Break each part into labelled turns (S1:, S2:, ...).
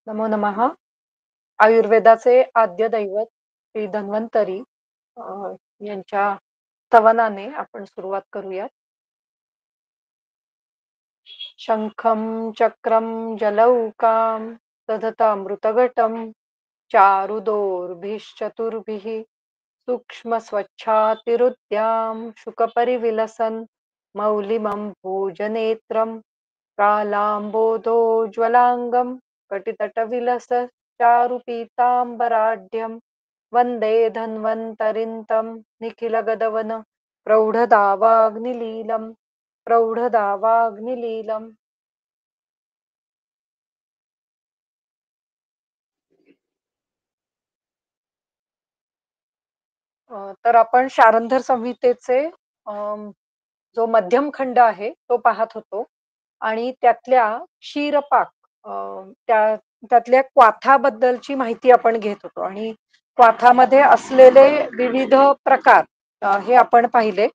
S1: नमो नमः. आयुर्वेदाचे आद्य दैवत श्री धन्वंतरी यांच्या स्तवनाने आपण सुरुवात करूयात. शंखं चक्रं जलौकां दधतामृतघटं चारुदोर्भिश्चतुर्भिः सूक्ष्मस्वच्छातिरुद्यां शुकपरिविलसन् मौलिमं भोजनेत्रं कालाम्बोधोज्ज्वलाङ्गं कटितटविलसच्चारुपीताम्बराढ्यं वन्दे धन्वन्तरिं तं निखिलगदवन प्रौढदावाग्निलीलम् प्रौढदावाग्निलीलम्. तर आपण शारंधर संहितेचे जो मध्यम खंड आहे तो पाहत होतो आणि त्यातल्या क्षीरपाक अ, त्या त्यातल्या क्वाथाबद्दलची माहिती आपण घेत होतो आणि क्वाथामध्ये असलेले विविध प्रकार हे आपण पाहिले.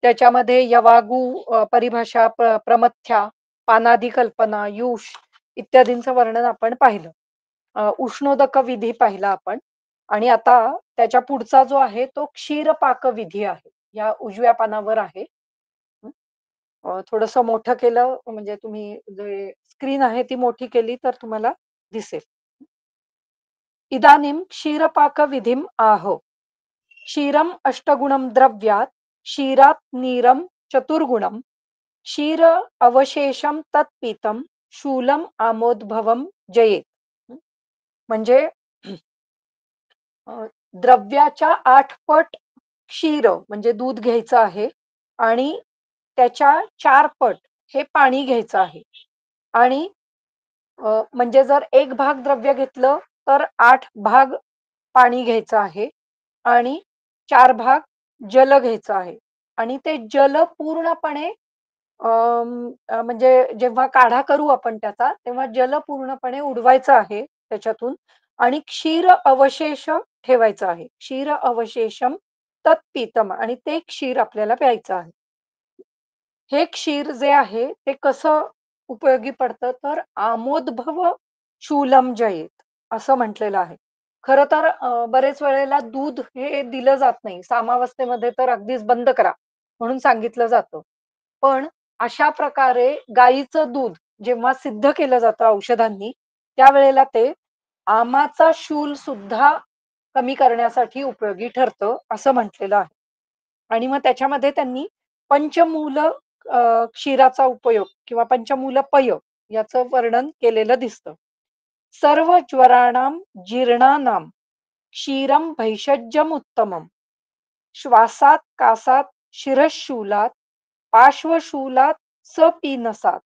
S1: त्याच्यामध्ये यवागू परिभाषा, प्रमथ्या, पानादी कल्पना, युष इत्यादींचं वर्णन आपण पाहिलं. उष्णोदक विधी पाहिला आपण आणि आता त्याच्या पुढचा जो आहे तो क्षीरपाक विधी आहे. या उजव्या पानावर आहे. हं. थोडंसं मोठं केलं म्हणजे तुम्ही जे स्क्रीन आहे ती मोठी केली तर तुम्हाला दिसेल. इदानीं क्षीरपाकविधिम् आहो. क्षीरम् अष्टगुणं द्रव्यात् क्षीरात् नीरं चतुर्गुणं क्षीर अवशेषं तत्पितं शूलम् आमोद्भवं जयेत. म्हणजे अ, द्रव्याच्या 8 पट क्षीर म्हणजे दूध घ्यायचं आहे आणि त्याच्या 4 पट हे पाणी घ्यायचं आहे आणि म्हणजे जर 1 भाग द्रव्य घेतलं, तर 8 भाग पाणी घ्यायचं आहे आणि 4 भाग जल घ्यायचं आहे आणि ते जल पूर्णपणे म्हणजे जेव्हा काढा करू आपण त्याचा, तेव्हा जल पूर्णपणे उडवायचं आहे त्याच्यातून आणि क्षीर अवशेष ठेवायचं आहे. क्षीर अवशेषम तत्पितम आणि ते क्षीर आपल्याला प्यायचं आहे. हे क्षीर जे आहे ते कसं उपयोगी पडतं तर आमोदभव शूलम जयेत असं म्हटलेलं आहे. खरं तर बरेच वेळेला दूध हे दिलं जात नाही. सामावस्थेमध्ये तर अगदीच बंद करा म्हणून सांगितलं जातं. पण अशा प्रकारे गाईचं दूध जेव्हा सिद्ध केलं जातं औषधांनी, त्यावेळेला ते आमाचा शूल सुद्धा कमी करण्यासाठी उपयोगी ठरतं असं म्हटलेलं आहे. आणि मग त्याच्यामध्ये त्यांनी पंचमूल क्षीराचा उपयोग किंवा पंचमूल पय याचं वर्णन केलेलं दिसतं. सर्व ज्वराणां जीर्णानां क्षीरं भैषज्यमुत्तमम्. श्वासात, कासात, शिरःशूलात, पार्श्वशूलात सपीनसात.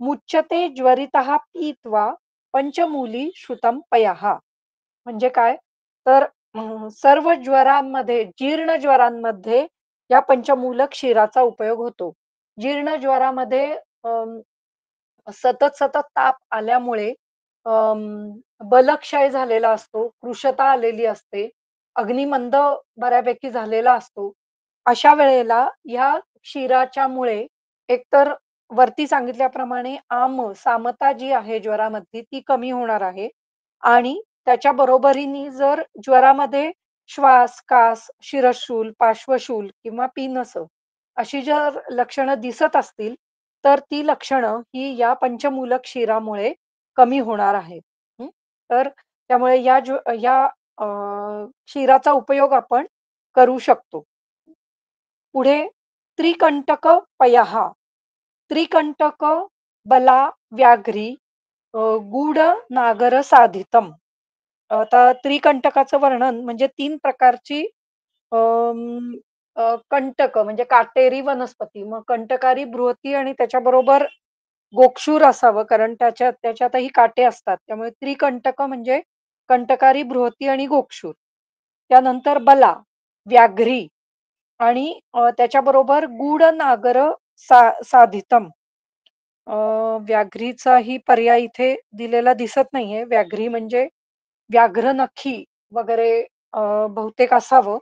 S1: मुच्यते ज्वरितः पीत्वा पंचमूली श्रुतं पयः. म्हणजे काय? तर सर्व ज्वरांमध्ये, जीर्ण ज्वरांमध्ये या पंचमूल क्षीराचा उपयोग होतो. जीर्ण ज्वरामध्ये सतत ताप आल्यामुळे अं, बलक्षय झालेला असतो, कृशता आलेली असते, अग्निमंद बऱ्यापैकी झालेला असतो. अशा वेळेला ह्या क्षीराच्यामुळे एकतर वरती सांगितल्याप्रमाणे सामता जी आहे ज्वरामधली ती कमी होणार आहे आणि त्याच्या बरोबरीने जर ज्वरामध्ये श्वास, कास, शिरःशूल, पार्श्वशूल किंवा पीनस अशी जर लक्षणं दिसत असतील, तर ती लक्षणं ही या पंचमूल क्षीरामुळे कमी होणार आहेत. हं. तर त्यामुळे या अ, क्षीराचा उपयोग आपण करू शकतो. पुढे त्रिकंटक पयः. त्रिकंटक बला व्याघ्री गूढ नागर साधितम. आता त्रिकंटकाचं वर्णन म्हणजे 3 प्रकारची अं, कंटक म्हणजे काटेरी वनस्पती. मग कंटकारी बृहती आणि त्याच्याबरोबर गोक्षूर असावं कारण त्याच्यातही काटे असतात. त्यामुळे त्रिकंटक म्हणजे कंटकारी, बृहती आणि गोक्षूर. त्यानंतर बला, व्याघ्री आणि त्याच्याबरोबर गूढ नागर साधितम. अ, व्याघ्रीचाही पर्याय इथे दिलेला दिसत नाहीये. व्याघ्री म्हणजे व्याघ्र नखी वगैरे बहुतेक असावं.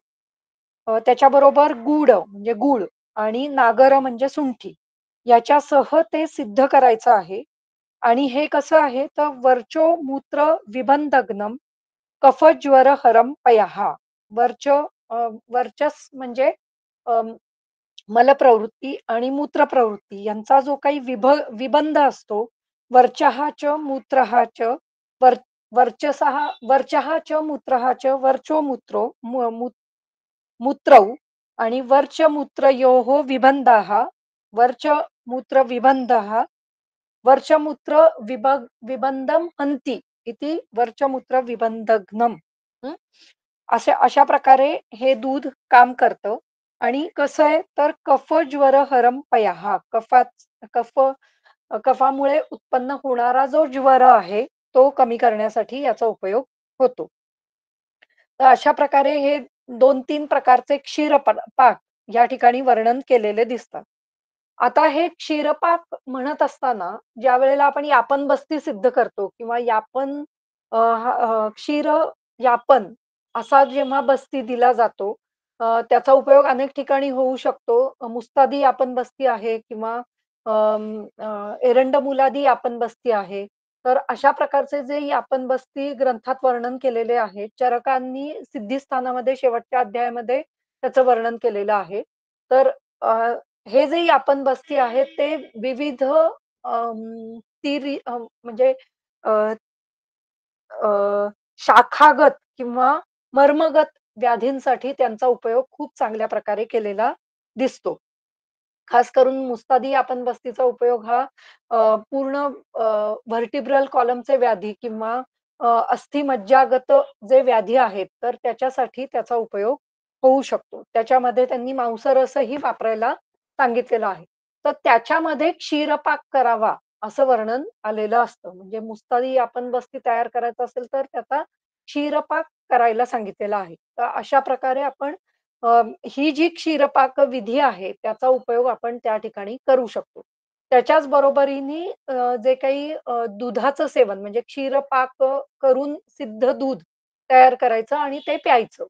S1: त्याच्याबरोबर म्हणजे गूळ आणि नागर म्हणजे सुंठी. याच्यासह ते सिद्ध करायचं आहे. आणि हे कसं आहे तर वर्चो मूत्र विबंधग्नम कफज्वरहरम पयः. वर्च वर्चस म्हणजे मलप्रवृत्ती आणि मूत्रप्रवृत्ती यांचा जो काही विबंध असतो, वर्चः च मूत्रः च वर वर्चसः वर्चः च मूत्रः च वर्चो मूत्रो मूत्रौ आणि वर्चमूत्रयोः विबन्धः वर्चमूत्रविबन्धः वर्चमूत्र विबंधम हन्ति इति वर्चमूत्रविबंधघ्नम्. हं. अशा प्रकारे हे दूध काम करतं आणि कसं आहे तर कफ-ज्वर-हरं पयः. कफ कफामुळे उत्पन्न होणारा जो ज्वर आहे, तो कमी करण्यासाठी याचा उपयोग होतो. तर अशा प्रकारे हे 2-3 प्रकारचे पाक या ठिकाणी वर्णन केलेले दिसतात. आता हे क्षीरपाक म्हणत असताना ज्यावेळेला आपण यापन बस्ती सिद्ध करतो किंवा क्षीर यापन असा जेव्हा बस्ती दिला जातो, त्याचा उपयोग अनेक ठिकाणी होऊ शकतो. मुस्तादी यापन बस्ती आहे किंवा एरंडमुलादी यापन बस्ती आहे. तर अशा प्रकारचे जे यापन बस्ती ग्रंथात वर्णन केलेले आहे. चरकांनी सिद्धिस्थानामध्ये शेवटच्या अध्यायामध्ये त्याचं वर्णन केलेलं आहे. तर अ, हे जे यापन बस्ती आहेत ते विविध म्हणजे अ, अ, शाखागत किंवा मर्मगत व्याधींसाठी त्यांचा उपयोग खूप चांगल्या प्रकारे केलेला दिसतो. खास करून मुस्तादी आपण बस्तीचा उपयोग हा पूर्ण व्हर्टिब्रल कॉलमचे व्याधी किंवा अस्थिमज्जागत जे व्याधी आहेत, तर त्याच्यासाठी त्याचा उपयोग होऊ शकतो. त्याच्यामध्ये त्यांनी मांसरसही वापरायला सांगितलेलं आहे. तर त्याच्यामध्ये क्षीरपाक करावा असं वर्णन आलेलं असतं. म्हणजे मुस्तादी आपण बस्ती तयार करायचा असेल, तर त्याचा क्षीरपाक करायला सांगितलेला आहे. तर अशा प्रकारे आपण ही जी क्षीरपाक विधी आहे, त्याचा उपयोग आपण त्या ठिकाणी करू शकतो. त्याच्याच बरोबरीने जे काही दुधाचं सेवन म्हणजे क्षीरपाक करून सिद्ध दूध तयार करायचं आणि ते प्यायचं.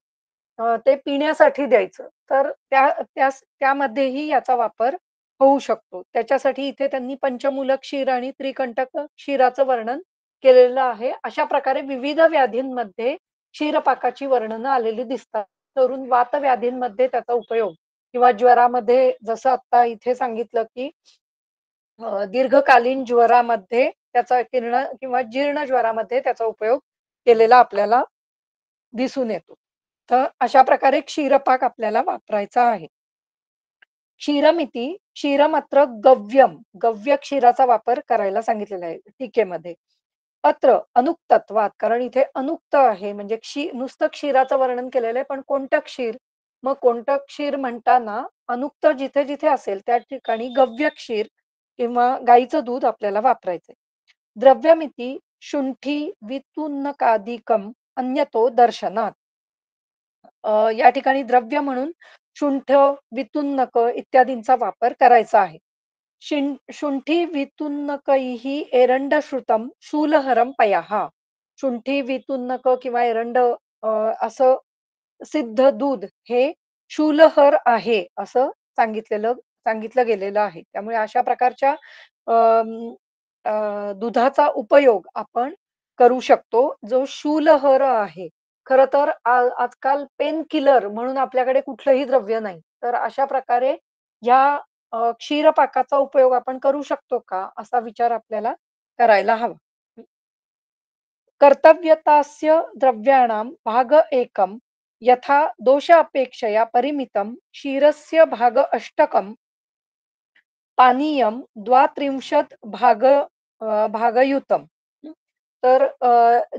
S1: ते पिण्यासाठी द्यायचं. तर त्यामध्येही याचा वापर होऊ शकतो. त्याच्यासाठी इथे त्यांनी पंचमूल क्षीर आणि त्रिकंटक क्षीराचं वर्णन केलेलं आहे. अशा प्रकारे विविध व्याधींमध्ये क्षीरपाकाची वर्णनं आलेली दिसतात. तरुण वातव्याधींमध्ये त्याचा उपयोग किंवा ज्वरामध्ये जसं आता इथे सांगितलं, की दीर्घकालीन ज्वरामध्ये त्याचा किंवा जीर्ण ज्वरामध्ये त्याचा उपयोग केलेला आपल्याला दिसून येतो. तर अशा प्रकारे क्षीरपाक आपल्याला वापरायचा आहे. क्षीरमिती क्षीरमात्र गव्यम, गव्य क्षीराचा वापर करायला सांगितलेला आहे टीकेमध्ये. अत्र अनुक्तत्वात कारण इथे अनुक्त आहे म्हणजे नुसतं क्षीराचं वर्णन केलेलं आहे, पण कोणतं क्षीर? मग कोणतं क्षीर म्हणताना अनुक्त जिथे-जिथे असेल त्या ठिकाणी गव्य क्षीर किंवा गाईचं दूध आपल्याला वापरायचंय. द्रव्यमिती शुंठी वितुन्नकादिकम अन्यतो दर्शनात. या ठिकाणी द्रव्य म्हणून शुंठ, वितुन्नक इत्यादींचा वापर करायचा आहे. शुंठी वितुन्नकैः एरंडश्रुतम शूलहरम पयः. शुंठी, वितुन्नक किंवा एरंड असं सिद्ध दूध हे शूलहर आहे असं सांगितलं गेलेलं आहे. त्यामुळे अशा प्रकारच्या अं, दुधाचा उपयोग आपण करू शकतो, जो शूलहर आहे. खरं तर आजकाल पेन किलर म्हणून आपल्याकडे कुठलंही द्रव्य नाही. तर अशा प्रकारे ह्या क्षीरपाकाचा उपयोग आपण करू शकतो का? असा विचार आपल्याला करायला हवा. कर्तव्यतास्य द्रव्याणां भाग एकं यथा दोष अपेक्षया परिमितं क्षीरस्य भाग अष्टकं पानीयम द्वात्रिंशत् भागयुतम. हं. तर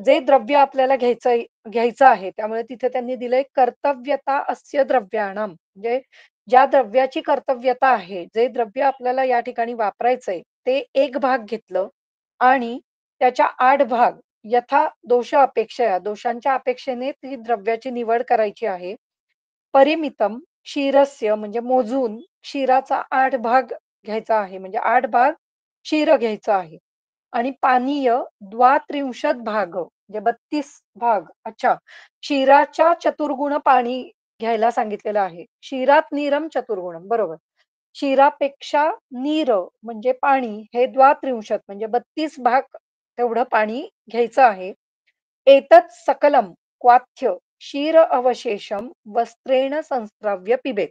S1: जे द्रव्य आपल्याला घ्यायचं आहे, त्यामुळे तिथे त्यांनी दिलंय कर्तव्यता अस्य द्रव्याणाम. म्हणजे ज्या द्रव्याची कर्तव्यता आहे, जे द्रव्य आपल्याला या ठिकाणी वापरायचंय, ते एक भाग घेतलं आणि त्याच्या 8 भाग यथा दोष अपेक्षया, दोषांच्या अपेक्षेने ती द्रव्याची निवड करायची आहे. परिमितम क्षीरस्य म्हणजे मोजून क्षीराचा 8 भाग घ्यायचा आहे. म्हणजे 8 भाग क्षीर घ्यायचं आहे आणि पानीय द्वात्रिंशत भाग म्हणजे 32 भाग. अच्छा. क्षीराच्या चतुर्गुण पाणी घ्यायला सांगितलेलं आहे. क्षीरात नीरम चतुर्गुणम बरोबर. क्षीरापेक्षा नीर म्हणजे पाणी हे द्वात्रिंशत म्हणजे 32 भाग तेवढं पाणी घ्यायचं आहे. एतत् सकलं क्वाथ्य क्षीर अवशेषम वस्त्रेण संस्रव्य पिबेत.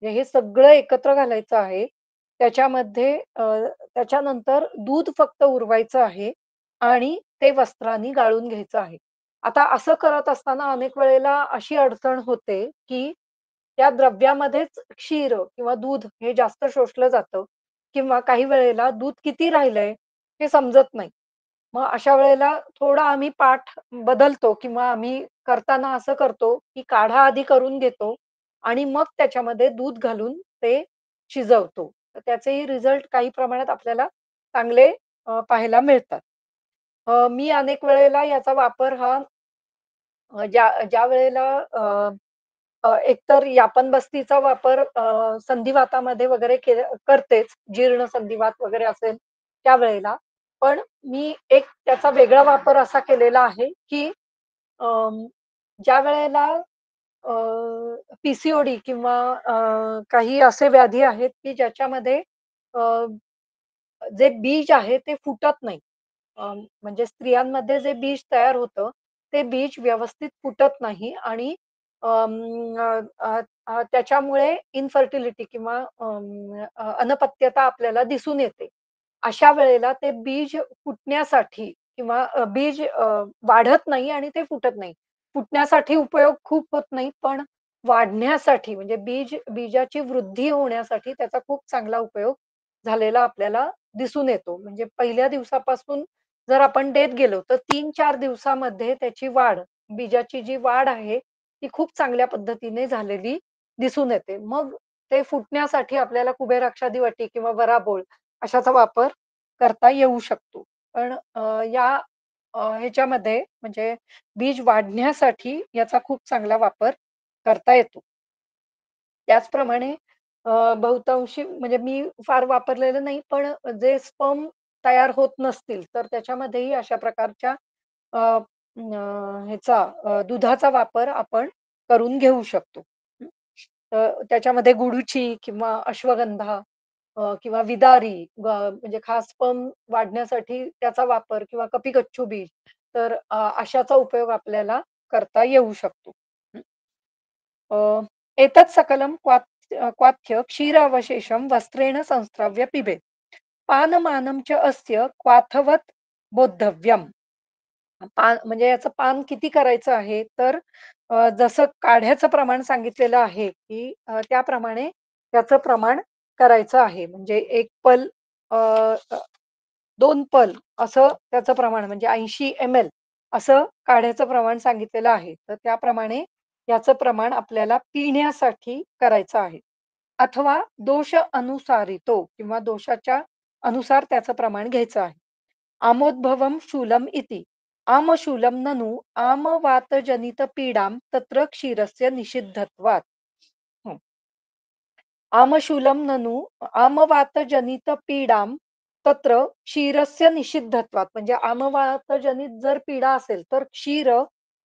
S1: म्हणजे हे सगळं एकत्र घालायचं आहे. त्याच्यामध्ये त्याच्यानंतर दूध फक्त उरवायचं आहे आणि ते वस्त्रांनी गाळून घ्यायचं आहे. आता असं करत असताना अनेक वेळेला अशी अडचण होते, की त्या द्रव्यामध्येच क्षीर किंवा दूध हे जास्त शोषलं जातं किंवा काही वेळेला दूध किती राहिलंय हे समजत नाही. मग अशा वेळेला थोडा आम्ही पाठ बदलतो किंवा आम्ही करताना असं करतो, की काढा आधी करून घेतो आणि मग त्याच्यामध्ये दूध घालून ते शिजवतो. तर त्याचेही रिझल्ट काही प्रमाणात आपल्याला चांगले पाहायला मिळतात. मी अनेक वेळेला याचा वापर हा ज्या ज्यावेळेला एकतर यापन बस्तीचा वापर संधिवातामध्ये वगैरे करतेच. जीर्ण संधिवात वगैरे असेल त्यावेळेला. पण मी एक त्याचा वेगळा वापर असा केलेला आहे, की अं, ज्यावेळेला अ, पी-सी-ओ-डी किंवा काही असे व्याधी आहेत, की ज्याच्यामध्ये अ, जे बीज आहे ते फुटत नाही. म्हणजे स्त्रियांमध्ये जे बीज तयार होतं, ते बीज व्यवस्थित फुटत नाही आणि अं, अ, अ, त्याच्यामुळे इन्फर्टिलिटी किंवा अनपत्यता आपल्याला दिसून येते. अशा वेळेला ते बीज फुटण्यासाठी किंवा बीज वाढत नाही आणि ते फुटत नाही. फुटण्यासाठी उपयोग खूप होत नाही, पण वाढण्यासाठी म्हणजे बीजाची वृद्धी होण्यासाठी त्याचा खूप चांगला उपयोग झालेला आपल्याला दिसून येतो. म्हणजे पहिल्या दिवसापासून जर आपण देत गेलो, तर 3-4 दिवसामध्ये त्याची वाढ, बीजाची जी वाढ आहे, ती खूप चांगल्या पद्धतीने झालेली दिसून येते. मग ते फुटण्यासाठी आपल्याला कुबेराक्षादी वाटी किंवा वराबोळ अशाचा वापर करता येऊ शकतो. पण या ह्याच्यामध्ये म्हणजे बीज वाढण्यासाठी याचा खूप चांगला वापर करता येतो. त्याचप्रमाणे बहुतांशी म्हणजे मी फार वापरलेलं नाही, पण जे स्पर्म तयार होत नसतील, तर त्याच्यामध्येही अशा प्रकारच्या अ, ह्याचा दुधाचा वापर आपण करून घेऊ शकतो. हं. त्याच्यामध्ये गुडूची किंवा अश्वगंधा किंवा विदारी म्हणजे खास स्पर्म वाढण्यासाठी त्याचा वापर किंवा कपिगच्छु बीज तर अशाचा उपयोग आपल्याला करता येऊ शकतो. हं. अ, एतत् सकलं क्वाथ्य क्षीरावशेषं वस्त्रेण संस्रव्य पिबेत. पानमानं च अस्य क्वाथवत् बोद्धव्यम्. पान म्हणजे याचं पान किती करायचं आहे, तर जसं काढ्याचं प्रमाण सांगितलेलं आहे, की त्याप्रमाणे त्याचं प्रमाण करायचं आहे. म्हणजे 1 पल अ, अ, 2 पल असं त्याचं प्रमाण म्हणजे 80 एम-एल असं काढ्याचं प्रमाण सांगितलेलं आहे. तर त्याप्रमाणे याचं प्रमाण आपल्याला पिण्यासाठी करायचं आहे. अथवा दोष अनुसारितो किंवा दोषाच्या अनुसार त्याचं प्रमाण घ्यायचं आहे. आमोद्भवं शूलम् इति. आमशूलं ननु आमवातजनितपीडां तत्र क्षीरस्य निषिद्धत्वात्. हं. आमशूलं ननु आमवातजनितपीडां तत्र क्षीरस्य निषिद्धत्वात्. म्हणजे आमवातजनित जर पीडा असेल, तर क्षीर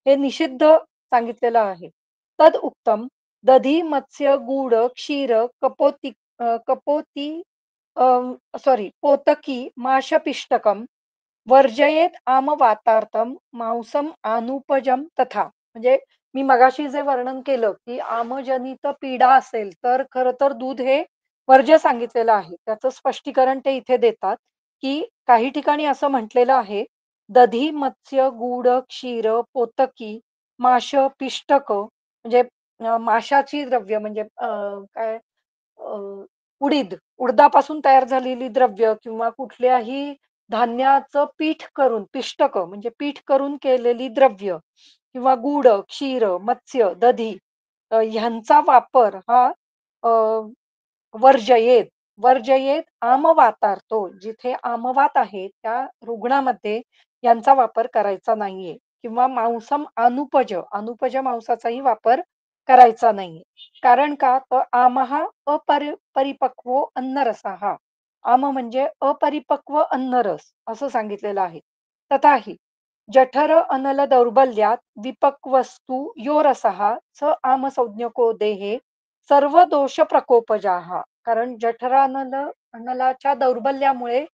S1: हे निषिद्ध सांगितलेलं आहे. तद उक्तम दधी, मत्स्य, गूढ, क्षीर, कपोती पोतकी, माशपिष्टकम वर्जयेत आमवातार्थं मांसम अनुपजम तथा. म्हणजे मी मगाशी जे वर्णन केलं, की आमजनित पीडा असेल, तर खरं तर दूध हे वर्ज्य सांगितलेलं आहे. त्याचं स्पष्टीकरण ते इथे देतात, की काही ठिकाणी असं म्हटलेलं आहे, दधी, मत्स्य, गूढ, क्षीर, पोतकी, माश, पिष्टक म्हणजे माशाची द्रव्य म्हणजे काय उडदापासून तयार झालेली द्रव्य किंवा कुठल्याही धान्याचं पीठ करून पिष्टकं म्हणजे पीठ करून केलेली द्रव्य किंवा गूळ, क्षीर, मत्स्य, दधी ह्यांचा वापर हा अ, वर्जयेत. वर्जयेत आमवातार्तो. जिथे आमवात आहे त्या रुग्णामध्ये यांचा वापर करायचा नाहीये किंवा मांसम अनुपज, अनुपज मांसाचाही वापर करायचा नाहीये. कारण का? तर आम हा परिपक्व अन्नरसाहा. आम म्हणजे अपरिपक्व अन्नरस असं सांगितलेलं आहे. तथाहि जठर अनल दौर्बल्यात विपक्वस्तु यो रसः स आमसंज्ञको देहे सर्व दोष प्रकोपजाः. कारण जठरानलाच्या दौर्बल्यामुळे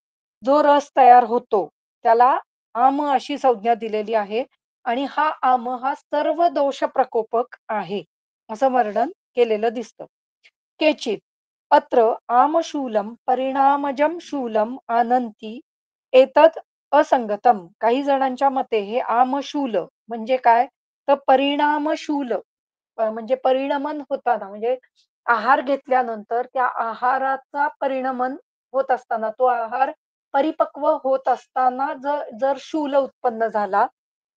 S1: जो रस तयार होतो, त्याला आम अशी संज्ञा दिलेली आहे आणि हा आम हा सर्व दोष प्रकोपक आहे, असं वर्णन केलेलं दिसतं. केचित् अत्र आमशूलं परिणामजं शूलम् आनंती एतत् असंगतम्. काही जणांच्या मते हे आमशूल म्हणजे काय? तर परिणामशूल म्हणजे परिणमन होताना म्हणजे आहार घेतल्यानंतर त्या आहाराचा परिणमन होत असताना, तो आहार परिपक्व होत असताना जर जर शूल उत्पन्न झाला,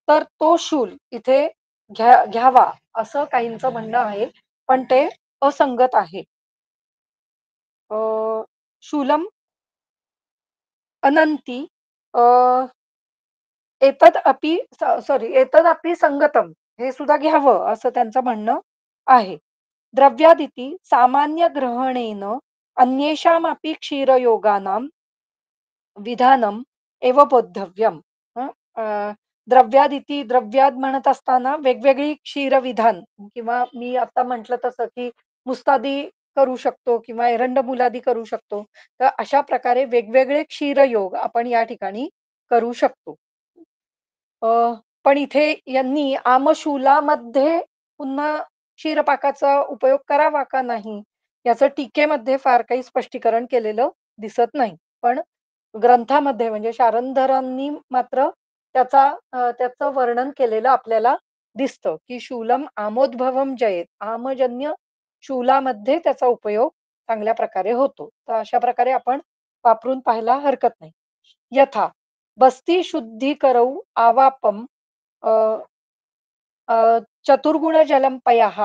S1: तर तो शूल इथे घ्यावा असं काहींचं म्हणणं आहे. पण ते असंगत आहे. अ, शूलम् अनंती अ, एतदपि सॉरी एतदपि संगतम् हे सुद्धा घ्यावं असं त्यांचं म्हणणं आहे. द्रव्यादिति सामान्यग्रहणेन अन्येषामपि क्षीरयोगानां विधानम एव बोद्धव्यम. हं. द्रव्यादिती द्रव्यात म्हणत असताना वेगवेगळी क्षीरविधान किंवा मी आता म्हटलं तसं की मुस्तादी करू शकतो किंवा एरंडमुलादी करू शकतो. तर अशा प्रकारे वेगवेगळे क्षीरयोग आपण या ठिकाणी करू शकतो. अ, पण इथे यांनी आमशूलामध्ये पुन्हा क्षीरपाकाचा उपयोग करावा का नाही, याचं टीकेमध्ये फार काही स्पष्टीकरण केलेलं दिसत नाही. पण ग्रंथामध्ये म्हणजे शारंधरांनी मात्र त्याचं वर्णन केलेलं आपल्याला दिसतं, की शूलम आमोद्भवम जयेत. आमजन्य शूलामध्ये त्याचा उपयोग चांगल्या प्रकारे होतो. तर अशा प्रकारे आपण वापरून पाहायला हरकत नाही. यथा बस्ती शुद्धीकरौ आवापम अ, अ, चतुर्गुणजलं पयः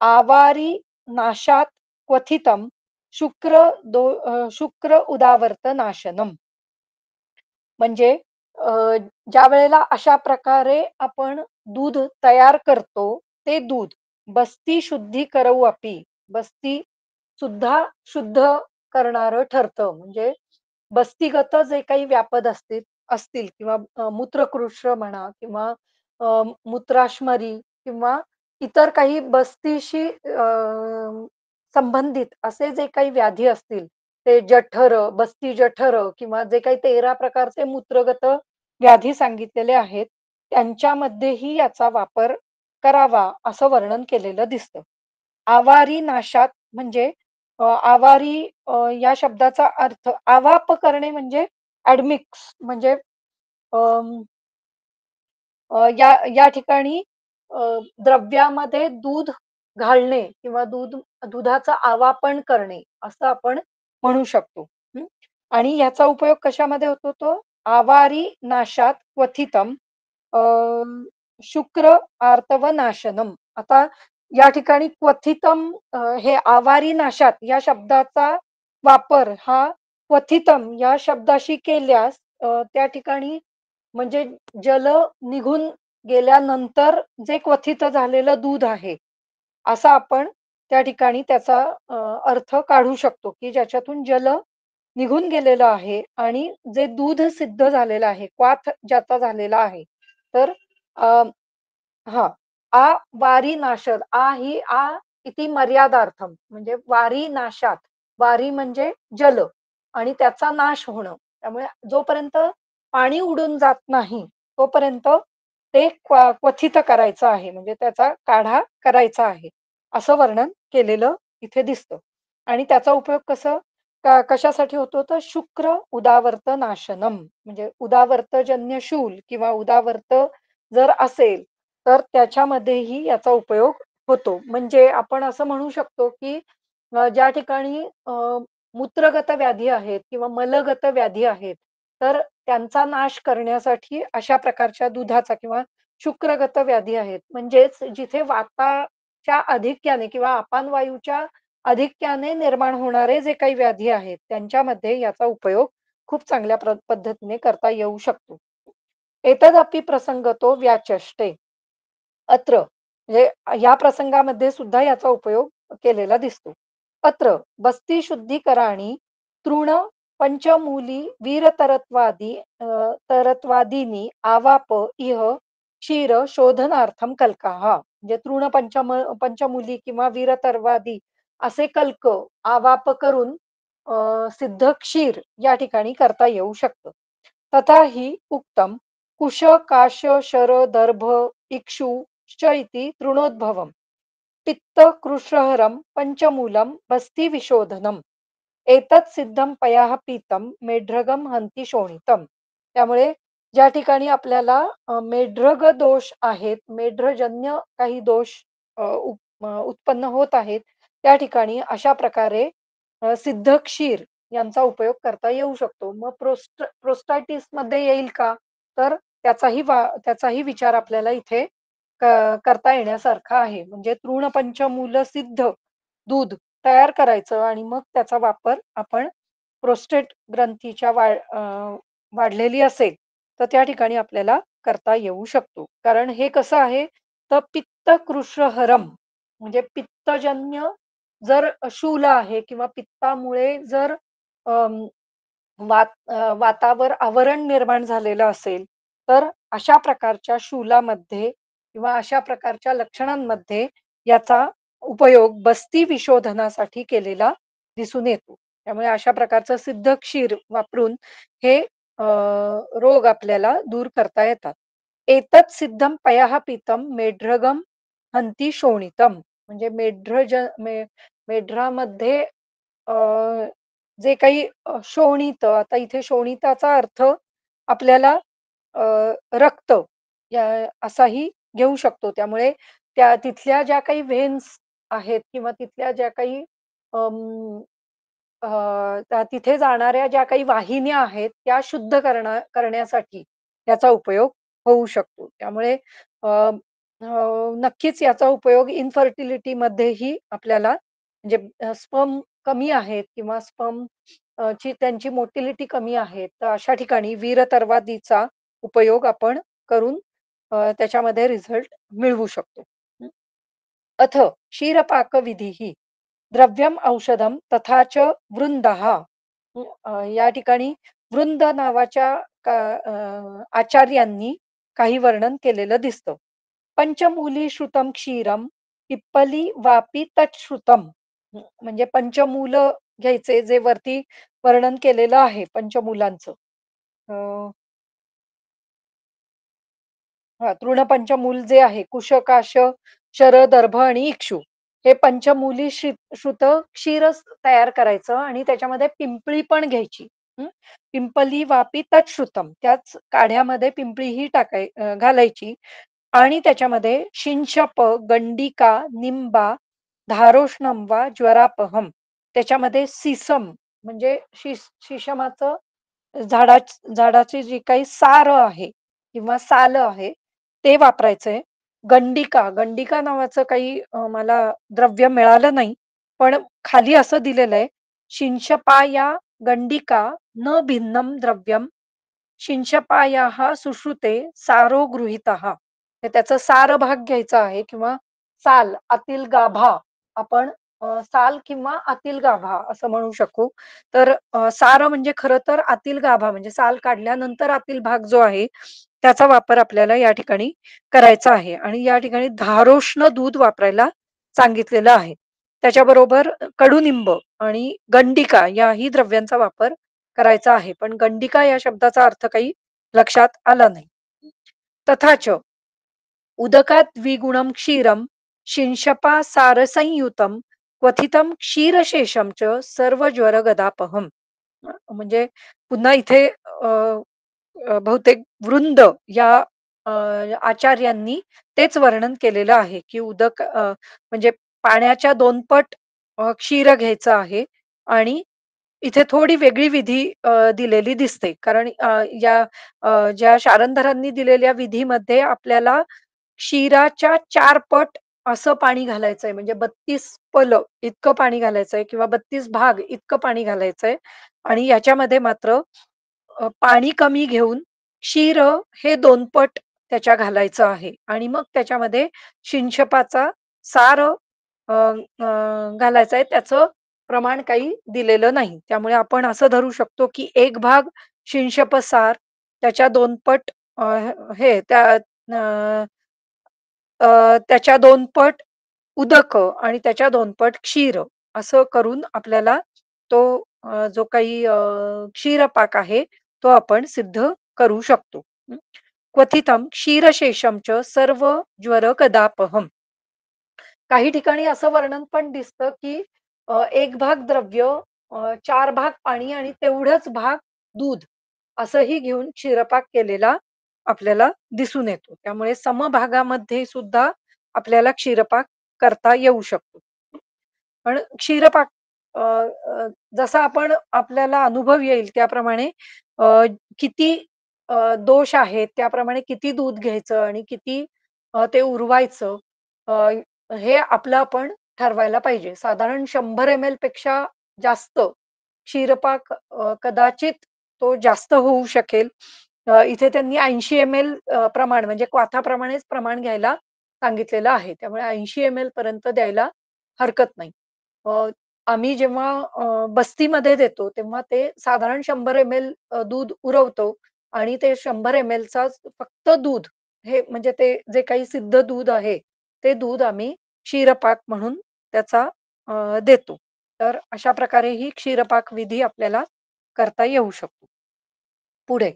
S1: आवारी नाशात् क्वथितं शुक्र उदावर्त नाशनम. म्हणजे अ, ज्यावेळेला अशा प्रकारे आपण दूध तयार करतो, ते दूध बस्ती शुद्धीकरौ अपि बस्ती सुद्धा शुद्ध करणारं ठरतं. म्हणजे बस्तीगत जे काही व्यापद असतील किंवा मूत्रकृष्ण म्हणा किंवा मूत्राशमरी किंवा इतर काही बस्तीशी संबंधित असे जे काही व्याधी असतील, ते जठर, बस्ती जठर किंवा जे काही 13 प्रकारचे मूत्रगत व्याधी सांगितलेले आहेत, त्यांच्यामध्येही याचा वापर करावा असं वर्णन केलेलं दिसतं. आवारी नाशात म्हणजे आवारी या शब्दाचा अर्थ आवाप करणे म्हणजे ॲडमिक्स म्हणजे अं, या या ठिकाणी अ, द्रव्यामध्ये दूध घालणे किंवा दुधाचं आवापन करणे असं आपण म्हणू शकतो. हं. आणि ह्याचा उपयोग कशामध्ये होतो तो? आवारी नाशात क्वथितम अ, शुक्र आर्तव नाशनम. आता या ठिकाणी क्वथितम हे आवारी नाशात या शब्दाचा वापर हा क्वथितम या शब्दाशी केल्यास त्या ठिकाणी म्हणजे जल निघून गेल्यानंतर जे क्वथित झालेलं दूध आहे, असा आपण त्या ठिकाणी त्याचा अर्थ काढू शकतो, की ज्याच्यातून जल निघून गेलेलं आहे आणि जे दूध सिद्ध झालेलं आहे, क्वाथ ज्याचा झालेला आहे. तर अ, हां. आ वारी नाशद. ही इति मर्यादार्थम म्हणजे वारी नाशात. वारी म्हणजे जल आणि त्याचा नाश होणं. त्यामुळे जोपर्यंत पाणी उडून जात नाही, तोपर्यंत ते क्वथित करायचं आहे. म्हणजे त्याचा काढा करायचा आहे. असं वर्णन केलेलं इथे दिसतं. आणि त्याचा उपयोग कशासाठी होतो तर शुक्र उदावर्त नाशनम म्हणजे उदावर्तजन्य शूल किंवा उदावर्त जर असेल, तर त्याच्यामध्येही याचा उपयोग होतो. म्हणजे आपण असं म्हणू शकतो, की ज्या ठिकाणी मूत्रगत व्याधी आहेत किंवा मलगत व्याधी आहेत, तर त्यांचा नाश करण्यासाठी अशा प्रकारच्या दुधाचा किंवा शुक्रगत व्याधी आहेत. म्हणजेच जिथे वाताच्या आधिक्याने किंवा अपानवायूच्या आधिक्याने निर्माण होणारे जे काही व्याधी आहेत, त्यांच्यामध्ये याचा उपयोग खूप चांगल्या पद्धतीने करता येऊ शकतो. एतदपि प्रसंगतो व्याचष्टे. अत्र म्हणजे या प्रसंगामध्ये सुद्धा याचा उपयोग केलेला दिसतो. अत्र बस्ती शुद्धीकराणी तृण पंचमूली वीरतरत्वादी तरत्वादीनी आवाप इह क्षीर शोधनार्थम कल्काः. म्हणजे तृण पंचमूली किंवा वीरतरवादी असे कल्क आवाप करून सिद्ध क्षीर या ठिकाणी करता येऊ शकतं. तथा हि उक्तम कुश, काश, शर, दर्भ, इक्षु च इति तृणोद्भवम्. पित्त कृष्णहरम पंचमूलम बस्ती विशोधनम एतत् सिद्धम पयाः पीतम मेढ्रगम हंती शोणितम. त्यामुळे ज्या ठिकाणी आपल्याला मेढ्रग दोष आहेत, मेढ्रजन्य काही दोष उत्पन्न होत आहेत, त्या ठिकाणी अशा प्रकारे सिद्ध क्षीर यांचा उपयोग करता येऊ शकतो. मग प्रोस्टायटिसमध्ये येईल का? तर त्याचाही विचार आपल्याला इथे क करता येण्यासारखा आहे. म्हणजे तृणपंचमूल सिद्ध दूध तयार करायचं आणि मग त्याचा वापर आपण प्रोस्टेट ग्रंथीच्या वाढलेली असेल, तर त्या ठिकाणी आपल्याला करता येऊ शकतो. कारण हे कसं आहे, तर पित्त कृष्णहरम म्हणजे पित्तजन्य जर शूल आहे किंवा पित्तामुळे जर अं, वातावर आवरण निर्माण झालेलं असेल, तर अशा प्रकारच्या शूलामध्ये किंवा अशा प्रकारच्या लक्षणांमध्ये याचा उपयोग बस्ती विशोधनासाठी केलेला दिसून येतो. त्यामुळे अशा प्रकारचं सिद्ध क्षीर वापरून हे रोग आपल्याला दूर करता येतात. एतत् सिद्धं पयः पीतं मेढ्रगम हंती शोणितम म्हणजे मेढ्रामध्ये अ, जे काही शोणित आता इथे शोणिताचा अर्थ आपल्याला अ, रक्त या असाही घेऊ शकतो. त्यामुळे त्या तिथल्या ज्या काही व्हेन्स आहेत किंवा तिथल्या ज्या काही अं, त्या तिथे जाणाऱ्या ज्या काही वाहिन्या आहेत, त्या शुद्ध करण्यासाठी याचा उपयोग होऊ शकतो. त्यामुळे अ, अ, नक्कीच याचा उपयोग इन्फर्टिलिटीमध्येही आपल्याला म्हणजे स्पर्म कमी आहेत किंवा स्पर्म ची त्यांची मोटिलिटी कमी आहे. तर अशा ठिकाणी वीरतर्वादीचा उपयोग आपण करून त्याच्यामध्ये रिझल्ट मिळवू शकतो. हं. अथ क्षीरपाकविधिः द्रव्यम औषधम तथा च वृंदः. या ठिकाणी वृंद नावाच्या आचार्यांनी काही वर्णन केलेलं दिसतं. पंचमूली श्रुतम क्षीरम पिप्पली वापी तच्छ्रुतम. म्हणजे पंचमूल घ्यायचे जे वरती वर्णन केलेलं आहे पंचमूलांचं. अ, हां, तृणपंचमूल जे आहे कुश, काश, शर, दर्भ आणि इक्षु. हे पंचमूली श्रुत क्षीरच तयार करायचं आणि त्याच्यामध्ये पिंपळी पण घ्यायची. हं. पिंपली वापी तच्छ्रुतम. त्याच काढ्यामध्ये पिंपळीही घालायची आणि त्याच्यामध्ये शिंशप, गंडिका, निंबा, धारोष्णम वा ज्वरापहम. त्याच्यामध्ये सीसम म्हणजे शिशमाचं झाडाची जी काही सार आहे किंवा साल आहे, ते वापरायचंय. गंडिका नावाचं काही मला द्रव्य मिळालं नाही. पण खाली असं दिलेलं आहे, "शिंशपाया गंडिका न भिन्नं द्रव्यं, शिंशपायाः सुश्रुते सारो गृहीतः." तर त्याचा सार भाग घ्यायचा आहे किंवा साल, आतील गाभा आपण साल किंवा आतील गाभा असं म्हणू शकू. तर सार म्हणजे खरं तर आतील गाभा म्हणजे साल काढल्यानंतर आतील भाग जो आहे, त्याचा वापर आपल्याला या ठिकाणी करायचा आहे आणि या ठिकाणी धारोष्ण दूध वापरायला सांगितलेलं आहे. त्याच्याबरोबर कडुनिंब आणि गंडिका याही द्रव्यांचा वापर करायचा आहे. पण गंडिका या शब्दाचा अर्थ काही लक्षात आला नाही. तथाच उदकात द्विगुणं क्षीरं शिंशपा सारसंयुतं क्वथितं क्षीरशेषं च सर्वज्वरगदापहम्. म्हणजे पुन्हा इथे बहुतेक वृंद या अ, आचार्यांनी तेच वर्णन केलेलं आहे, की म्हणजे पाण्याच्या 2 पट क्षीर घ्यायचं आहे आणि इथे थोडी वेगळी विधी दिलेली दिसते. कारण ज्या शारंधरांनी दिलेल्या विधीमध्ये आपल्याला क्षीराच्या 4 पट असं पाणी घालायचंय. म्हणजे 32 पल इतकं पाणी घालायचंय किंवा 32 भाग इतकं पाणी घालायचंय आणि याच्यामध्ये मात्र पाणी कमी घेऊन क्षीर हे 2 पट त्याच्या घालायचं आहे आणि मग त्याच्यामध्ये शिंशपाचा सार घालायचा आहे. त्याचं प्रमाण काही दिलेलं नाही. त्यामुळे आपण असं धरू शकतो, की एक भाग शिंशपसार, त्याच्या 2 पट अ, हे त्या त्याच्या 2 पट उदक आणि त्याच्या 2 पट क्षीर असं करून आपल्याला तो जो काही क्षीरपाक आहे, तो आपण सिद्ध करू शकतो. हं. क्वथितं क्षीरशेषं च सर्व ज्वर कदापहम्. काही ठिकाणी असं वर्णन पण दिसतं, की 1 भाग द्रव्य, 4 भाग पाणी आणि तेवढंच भाग दूध असंही घेऊन क्षीरपाक केलेला आपल्याला दिसून येतो. त्यामुळे समभागामध्ये सुद्धा आपल्याला क्षीरपाक करता येऊ शकतो. पण क्षीरपाक अ, जसा आपण आपल्याला अनुभव येईल त्याप्रमाणे अ, किती दोष आहेत, त्याप्रमाणे किती दूध घ्यायचं आणि किती ते उरवायचं, अ, हे आपलं आपण ठरवायला पाहिजे. साधारण 100 एम-एल पेक्षा जास्त क्षीरपाक कदाचित तो जास्त होऊ शकेल. इथे त्यांनी 80 एम-एल प्रमाण म्हणजे क्वाथाप्रमाणेच प्रमाण घ्यायला सांगितलेलं आहे. त्यामुळे 80 एम-एल पर्यंत द्यायला हरकत नाही. अ, आम्ही जेव्हा बस्तीमध्ये देतो, तेव्हा ते साधारण 100 एम-एल दूध उरवतो आणि ते 100 एम-एलचाच फक्त दूध, हे म्हणजे ते जे काही सिद्ध दूध आहे, ते दूध आम्ही क्षीरपाक म्हणून त्याचा देतो. तर अशा प्रकारे ही क्षीरपाक विधी आपल्याला करता येऊ शकतो. पुढे,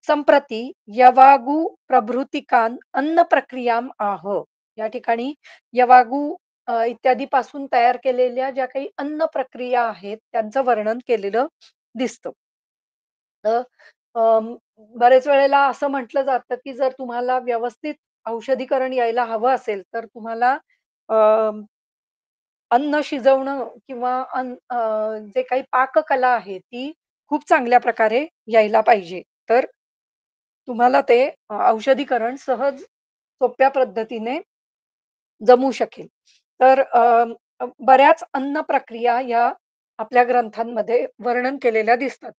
S1: संप्रती यवागु प्रभृतिकान अन्न प्रक्रियाम आह. या ठिकाणी यवागु इत्यादीपासून तयार केलेल्या ज्या काही अन्न प्रक्रिया आहेत, त्यांचं वर्णन केलेलं दिसतं. तर बरेच वेळेला असं म्हटलं जातं, की जर तुम्हाला व्यवस्थित औषधीकरण यायला हवं असेल, तर तुम्हाला अ, अन्न शिजवणं किंवा जे काही पाककला आहे, ती खूप चांगल्या प्रकारे यायला पाहिजे. तर तुम्हाला ते औषधीकरण सहज, सोप्या पद्धतीने जमू शकेल. तर बऱ्याच अन्न प्रक्रिया या आपल्या ग्रंथांमध्ये वर्णन केलेल्या दिसतात.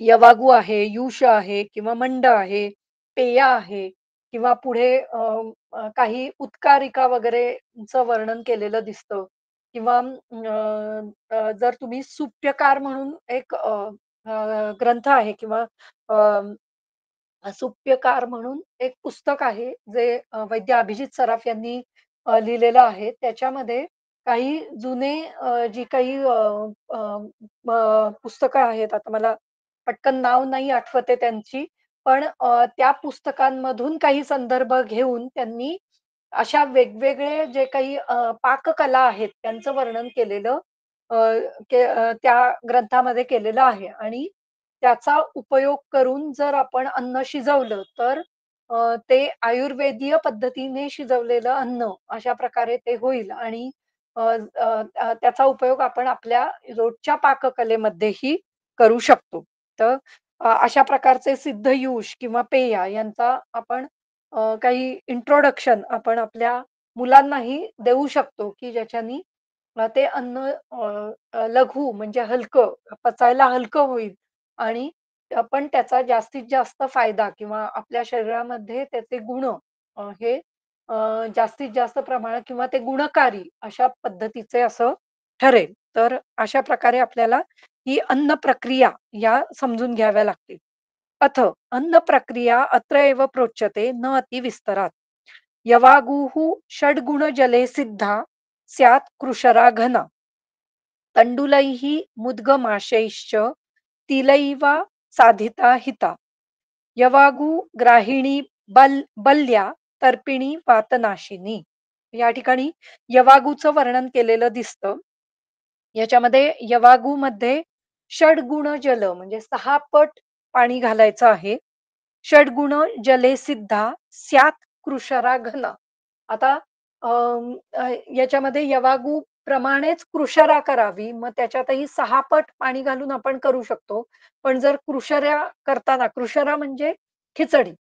S1: यवागू आहे, युष आहे किंवा मंड आहे, पेया आहे किंवा पुढे काही उत्कारिका वगैरेचं वर्णन केलेलं दिसतं किंवा जर तुम्ही सुप्यकार म्हणून एक ग्रंथ आहे किंवा सुप्यकार म्हणून एक पुस्तक आहे, जे वैद्य अभिजित सराफ यांनी लिहिलेलं आहे. त्याच्यामध्ये काही जुने जी काही अ, पुस्तकं आहेत, आता मला पटकन नाव नाही आठवत आहे त्यांची, पण त्या पुस्तकांमधून काही संदर्भ घेऊन त्यांनी अशा वेगवेगळे जे काही पाककला आहेत, त्यांचं वर्णन केलेलं अ, त्या ग्रंथामध्ये केलेलं आहे आणि त्याचा उपयोग करून जर आपण अन्न शिजवलं, तर ते आयुर्वेदीय पद्धतीने शिजवलेलं अन्न अशा प्रकारे ते होईल आणि अ, अ, त्याचा उपयोग आपण आपल्या रोजच्या पाककलेमध्येही करू शकतो. तर अशा प्रकारचे सिद्धयूष किंवा पेया यांचा आपण काही इंट्रोडक्शन आपण आपल्या मुलांनाही देऊ शकतो, की ज्याच्यानी ते अन्न लघु म्हणजे हलकं, पचायला हलकं होईल आणि पण त्याचा जास्तीत जास्त फायदा किंवा आपल्या शरीरामध्ये त्याचे गुण हे जास्तीत जास्त प्रमाणात किंवा ते गुणकारी अशा पद्धतीचे असं ठरेल. तर अशा प्रकारे आपल्याला ही अन्न प्रक्रिया या समजून घ्याव्या लागतील. अथ अन्न प्रक्रिया अत्र एव प्रोच्यते न अतिविस्तरात. यवागुः षड्गुणजले सिद्धा स्यात् कृशरा घना. तण्डुलैः मुद्गमाशैश्च तिलैवा साधिता हिता. यवागु ग्राहिणी बल्या तर्पिणी वातनाशिनी. या ठिकाणी यवागूचं वर्णन केलेलं दिसतं. याच्यामध्ये यवागूमध्ये षड्गुण जल म्हणजे 6 पट पाणी घालायचं आहे. षड्गुण जले सिद्धा स्यात् कृशरा घन. आता याच्यामध्ये यवागू प्रमाणेच कृशरा करावी. मग त्याच्यातही 6 पट पाणी घालून आपण करू शकतो. पण जर कृशऱ्या करताना, कृशरा म्हणजे खिचडी.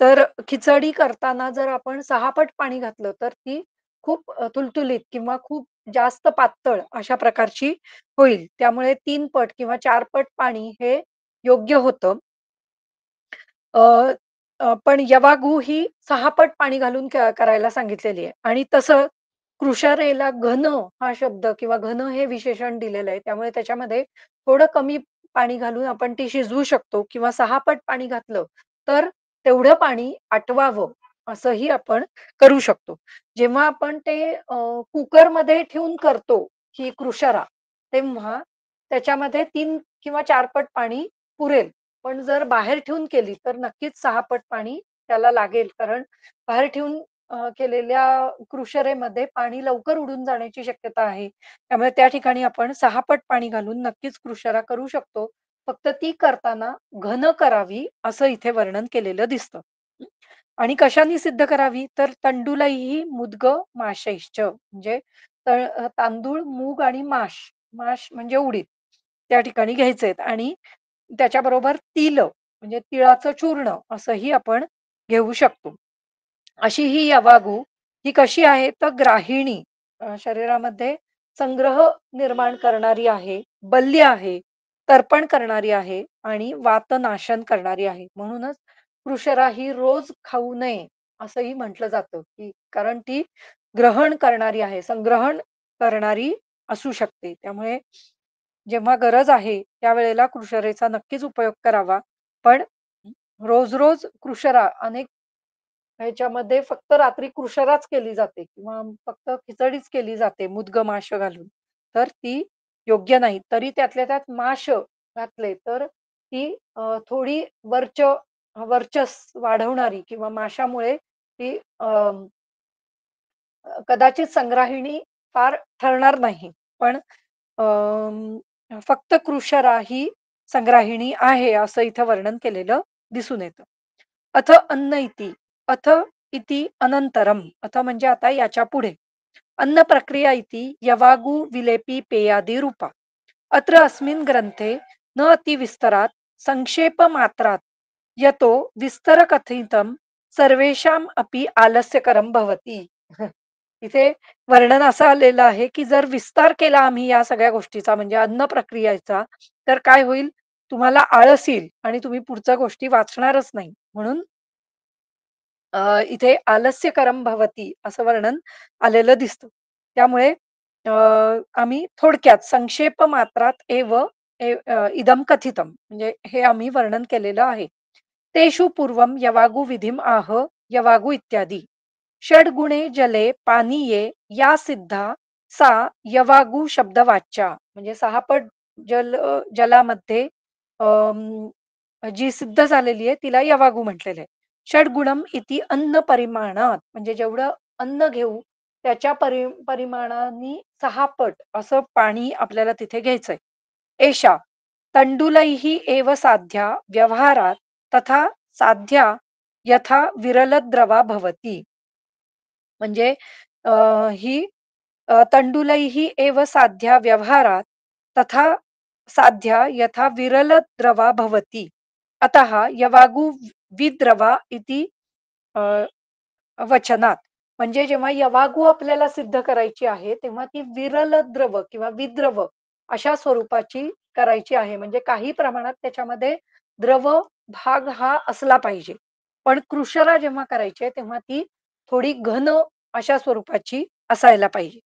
S1: तर खिचडी करताना जर आपण 6 पट पाणी घातलं, तर ती खूप तुलतुलीत किंवा खूप जास्त पातळ अशा प्रकारची होईल. त्यामुळे 3 पट किंवा 4 पट पाणी हे योग्य होतं. अ, पण यवागू ही 6 पट पाणी घालून करायला सांगितलेली आहे आणि तसं कृषरेला घन हा शब्द किंवा घन हे विशेषण दिलेलं आहे. त्यामुळे त्याच्यामध्ये थोडं कमी पाणी घालून आपण ती शिजवू शकतो किंवा 6 पट पाणी घातलं, तर तेवढं पाणी आटवावं असंही आपण करू शकतो. जेव्हा आपण ते कुकरमध्ये ठेवून करतो ही कृषरा, तेव्हा त्याच्यामध्ये 3 किंवा 4 पट पाणी पुरेल. पण जर बाहेर ठेवून केली तर नक्कीच 6 पट पाणी त्याला लागेल. कारण बाहेर ठेवून केलेल्या कृषरेमध्ये पाणी लवकर उडून जाण्याची शक्यता आहे. त्यामुळे त्या ठिकाणी आपण 6 पट पाणी घालून नक्कीच कृषरा करू शकतो. फक्त ती करताना घन करावी असं इथे वर्णन केलेलं दिसतं. आणि कशाने सिद्ध करावी? तर तंडुलैहि मुद्ग माशैश्च म्हणजे तांदूळ, मूग आणि माश म्हणजे उडीद त्या ठिकाणी घ्यायचे आहेत आणि त्याच्याबरोबर म्हणजे तिळाचं चूर्ण असंही आपण घेऊ शकतो. अशी ही यवागू ही कशी आहे तर ग्राहिणी शरीरामध्ये संग्रह निर्माण करणारी आहे, बल्य आहे, तर्पण करणारी आहे आणि वातनाशन करणारी आहे. म्हणूनच कृषरा ही रोज खाऊ नये असंही म्हटलं जातं, की कारण ती ग्रहण करणारी आहे, संग्रहण करणारी असू शकते. त्यामुळे जेव्हा गरज आहे त्यावेळेला कृषरेचा नक्कीच उपयोग करावा. पण रोज-रोज कृषरा अनेक ह्याच्यामध्ये फक्त रात्री कृषराच केली जाते किंवा फक्त खिचडीच केली जाते मुद्ग माश घालून. तर ती योग्य नाही. तरी त्यातल्या त्यात माश घातले तर ती थोडी वर्चस्स वाढवणारी किंवा माशामुळे ती कदाचित संग्राहिणी फार ठरणार नाही. पण फक्त कृषरा ही संग्राहिणी आहे असं इथं वर्णन केलेलं दिसून येतं. अथ अन्न इति. अथ इति अनंतरम. अथ म्हणजे आता याच्या पुढे. अन्न प्रक्रिया इति यवागु विलेपी पेयादी रूपा. अत्र अस्मिन् ग्रंथे न अतिविस्तरात् संक्षेपमात्रात् यतो विस्तरकथितं सर्वेषाम् अपि आलस्यकरं भवति. इथे वर्णन असं आलेलं आहे, की जर विस्तार केला आम्ही या सगळ्या गोष्टीचा म्हणजे अन्न प्रक्रियेचा, तर काय होईल? तुम्हाला आळस येईल आणि तुम्ही पुढच्या गोष्टी वाचणारच नाही. म्हणून इथे आलस्यकरं भवती असं वर्णन आलेलं दिसतं. त्यामुळे अ, आम्ही थोडक्यात संक्षेप मात्रात इदं कथितम म्हणजे हे आम्ही वर्णन केलेलं आहे. तेषु पूर्वं यवागु विधिम आह यवागु इत्यादी. षड्गुणे जले पानीये या सिद्धा सा यवागु शब्दवाच्या म्हणजे 6 पट जलामध्ये जी सिद्ध झालेली आहे तिला यवागु म्हटलेलं आहे. षड्गुणम इति अन्न परिमाणात म्हणजे जेवढं अन्न घेऊ त्याच्या परिमाणानी 6 पट असं पाणी आपल्याला तिथे घ्यायचंय. एषा तंडुलैः एव साध्या व्यवहारात तथा साध्या यथा विरलद्रवा भवति. म्हणजे अ, ही तंडुलैः एव साध्या व्यवहारात तथा साध्या यथा विरलद्रवा भवति. अतः यवागु विद्रवा इति अ, वचनात. म्हणजे जेव्हा यवागू आपल्याला सिद्ध करायची आहे, तेव्हा ती विरल द्रव किंवा विद्रव अशा स्वरूपाची करायची आहे. म्हणजे काही प्रमाणात त्याच्यामध्ये द्रव भाग हा असला पाहिजे. पण कृशरा जेव्हा करायची आहे, तेव्हा ती थोडी घन अशा स्वरूपाची असायला पाहिजे.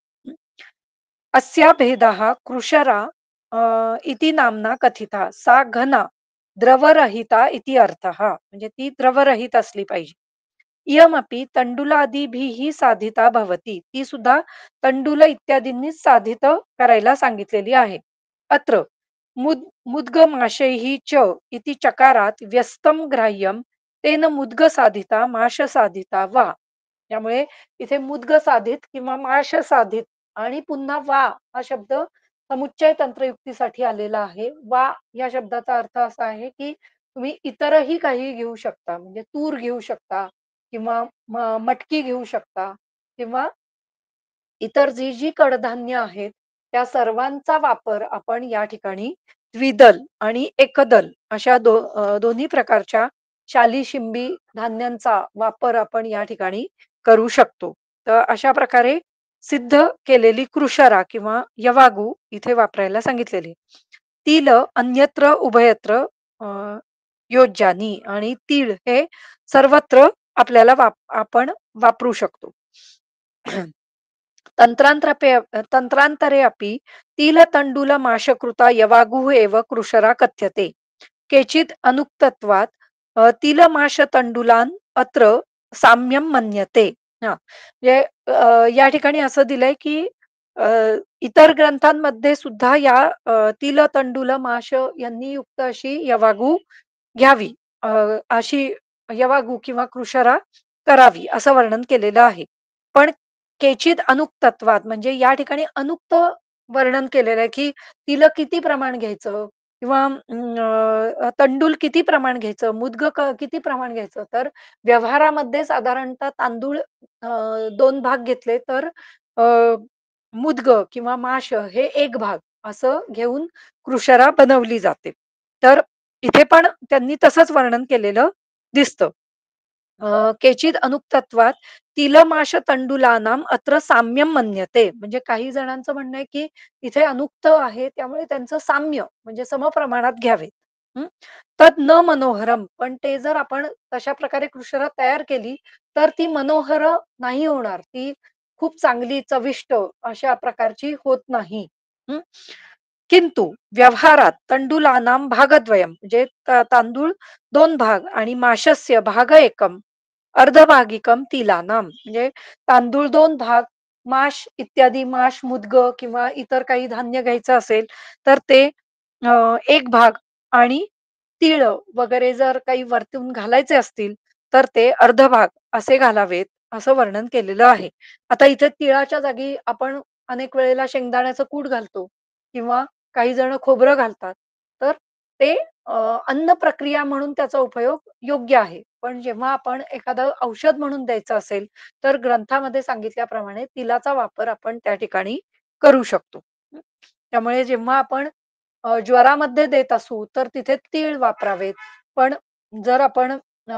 S1: अस्या भेदः कृशरा इति नाम्ना कथिता. सा घना द्रवरहिता इति अर्थः. म्हणजे ती द्रवरहित असली पाहिजे. इयमपि तंडुलादिभिः साधिता भवति. ती सुद्धा तंडुल इत्यादींनीच साधित करायला सांगितलेली आहे. अत्र मुद्गमाशैः च इति चकारात व्यस्तं ग्राह्यं तेन मुद्ग साधिता माश साधिता वा. त्यामुळे इथे मुद्ग साधित किंवा माश साधित आणि पुन्हा वा हा शब्द समुच्चय तंत्रयुक्तीसाठी आलेला आहे. वा या शब्दाचा अर्थ असा आहे, की तुम्ही इतरही काही घेऊ शकता. म्हणजे तूर घेऊ शकता किंवा मटकी घेऊ शकता किंवा इतर जी कडधान्य आहेत, त्या सर्वांचा वापर आपण या ठिकाणी द्विदल आणि एकदल अशा दोन्ही प्रकारच्या शाली-शिंबी धान्यांचा वापर आपण या ठिकाणी करू शकतो. तर अशा प्रकारे सिद्ध केलेली कृशरा किंवा यवागू इथे वापरायला सांगितलेली. तिल अन्यत्र उभयत्र अ, योज्यानी आणि तीळ हे सर्वत्र आपल्याला आपण वापरू शकतो. तंत्रांतरे अपि तिलतण्डुलमाशकृता यवागुः एव कृशरा कथ्यते. केचित् अनुक्तत्वात् तिलमाशतण्डुलान् अत्र साम्यं मन्यते. हां, म्हणजे या ठिकाणी असं दिलंय, की अ, इतर ग्रंथांमध्ये सुद्धा या तिल, तंडुल, माश यांनी युक्त अशी यवागू घ्यावी. अ, अशी यवागू किंवा कृशरा करावी असं वर्णन केलेलं आहे. पण केचित अनुक्तत्वात म्हणजे या ठिकाणी अनुक्त वर्णन केलेलं आहे, की तिल किती प्रमाण घ्यायचं किंवा तंडूल किती प्रमाण घ्यायचं, मुदगं किती प्रमाण घ्यायचं. तर व्यवहारामध्ये साधारणतः तांदूळ 2 भाग घेतले तर अ, मुदगं किंवा माश हे 1 भाग असं घेऊन कृशरा बनवली जाते. तर इथे पण त्यांनी तसंच वर्णन केलेलं दिसतं. केचित् अनुक्तत्वात तिलमाश तंडुलानाम अत्र साम्यं मन्यते. म्हणजे काही जणांचं म्हणणं आहे, की इथे अनुक्त आहे त्यामुळे त्यांचं साम्य म्हणजे समप्रमाणात घ्यावे. हं. तद न मनोहरम पण ते जर आपण तशा प्रकारे कृषरा तयार केली, तर ती मनोहर नाही होणार. ती खूप चांगली चविष्ट अशा प्रकारची होत नाही. हं. किंतु व्यवहारात तंडुलानां भागद्वयम म्हणजे तांदूळ 2 भाग आणि माशस्य भाग एकम अर्धभागिकम तिलानाम म्हणजे तांदूळ 2 भाग, माश इत्यादी माश, मुदगं किंवा इतर काही धान्य घ्यायचं असेल, तर ते 1 भाग आणि तीळ वगैरे जर काही वरतून घालायचे असतील, तर ते अर्ध भाग असे घालावेत, असं वर्णन केलेलं आहे. आता इथे तिळाच्या जागी आपण अनेक वेळेला शेंगदाण्याचं कूट घालतो किंवा काही जण खोबरं घालतात. तर ते अ, अन्न प्रक्रिया म्हणून त्याचा उपयोग योग्य आहे. पण जेव्हा आपण एखादं औषध म्हणून द्यायचं असेल, तर ग्रंथामध्ये सांगितल्याप्रमाणे तिलाचा वापर आपण त्या ठिकाणी करू शकतो. हं. त्यामुळे जेव्हा आपण ज्वरामध्ये देत असू, तर तिथे तीळ वापरावेत. पण जर आपण अ,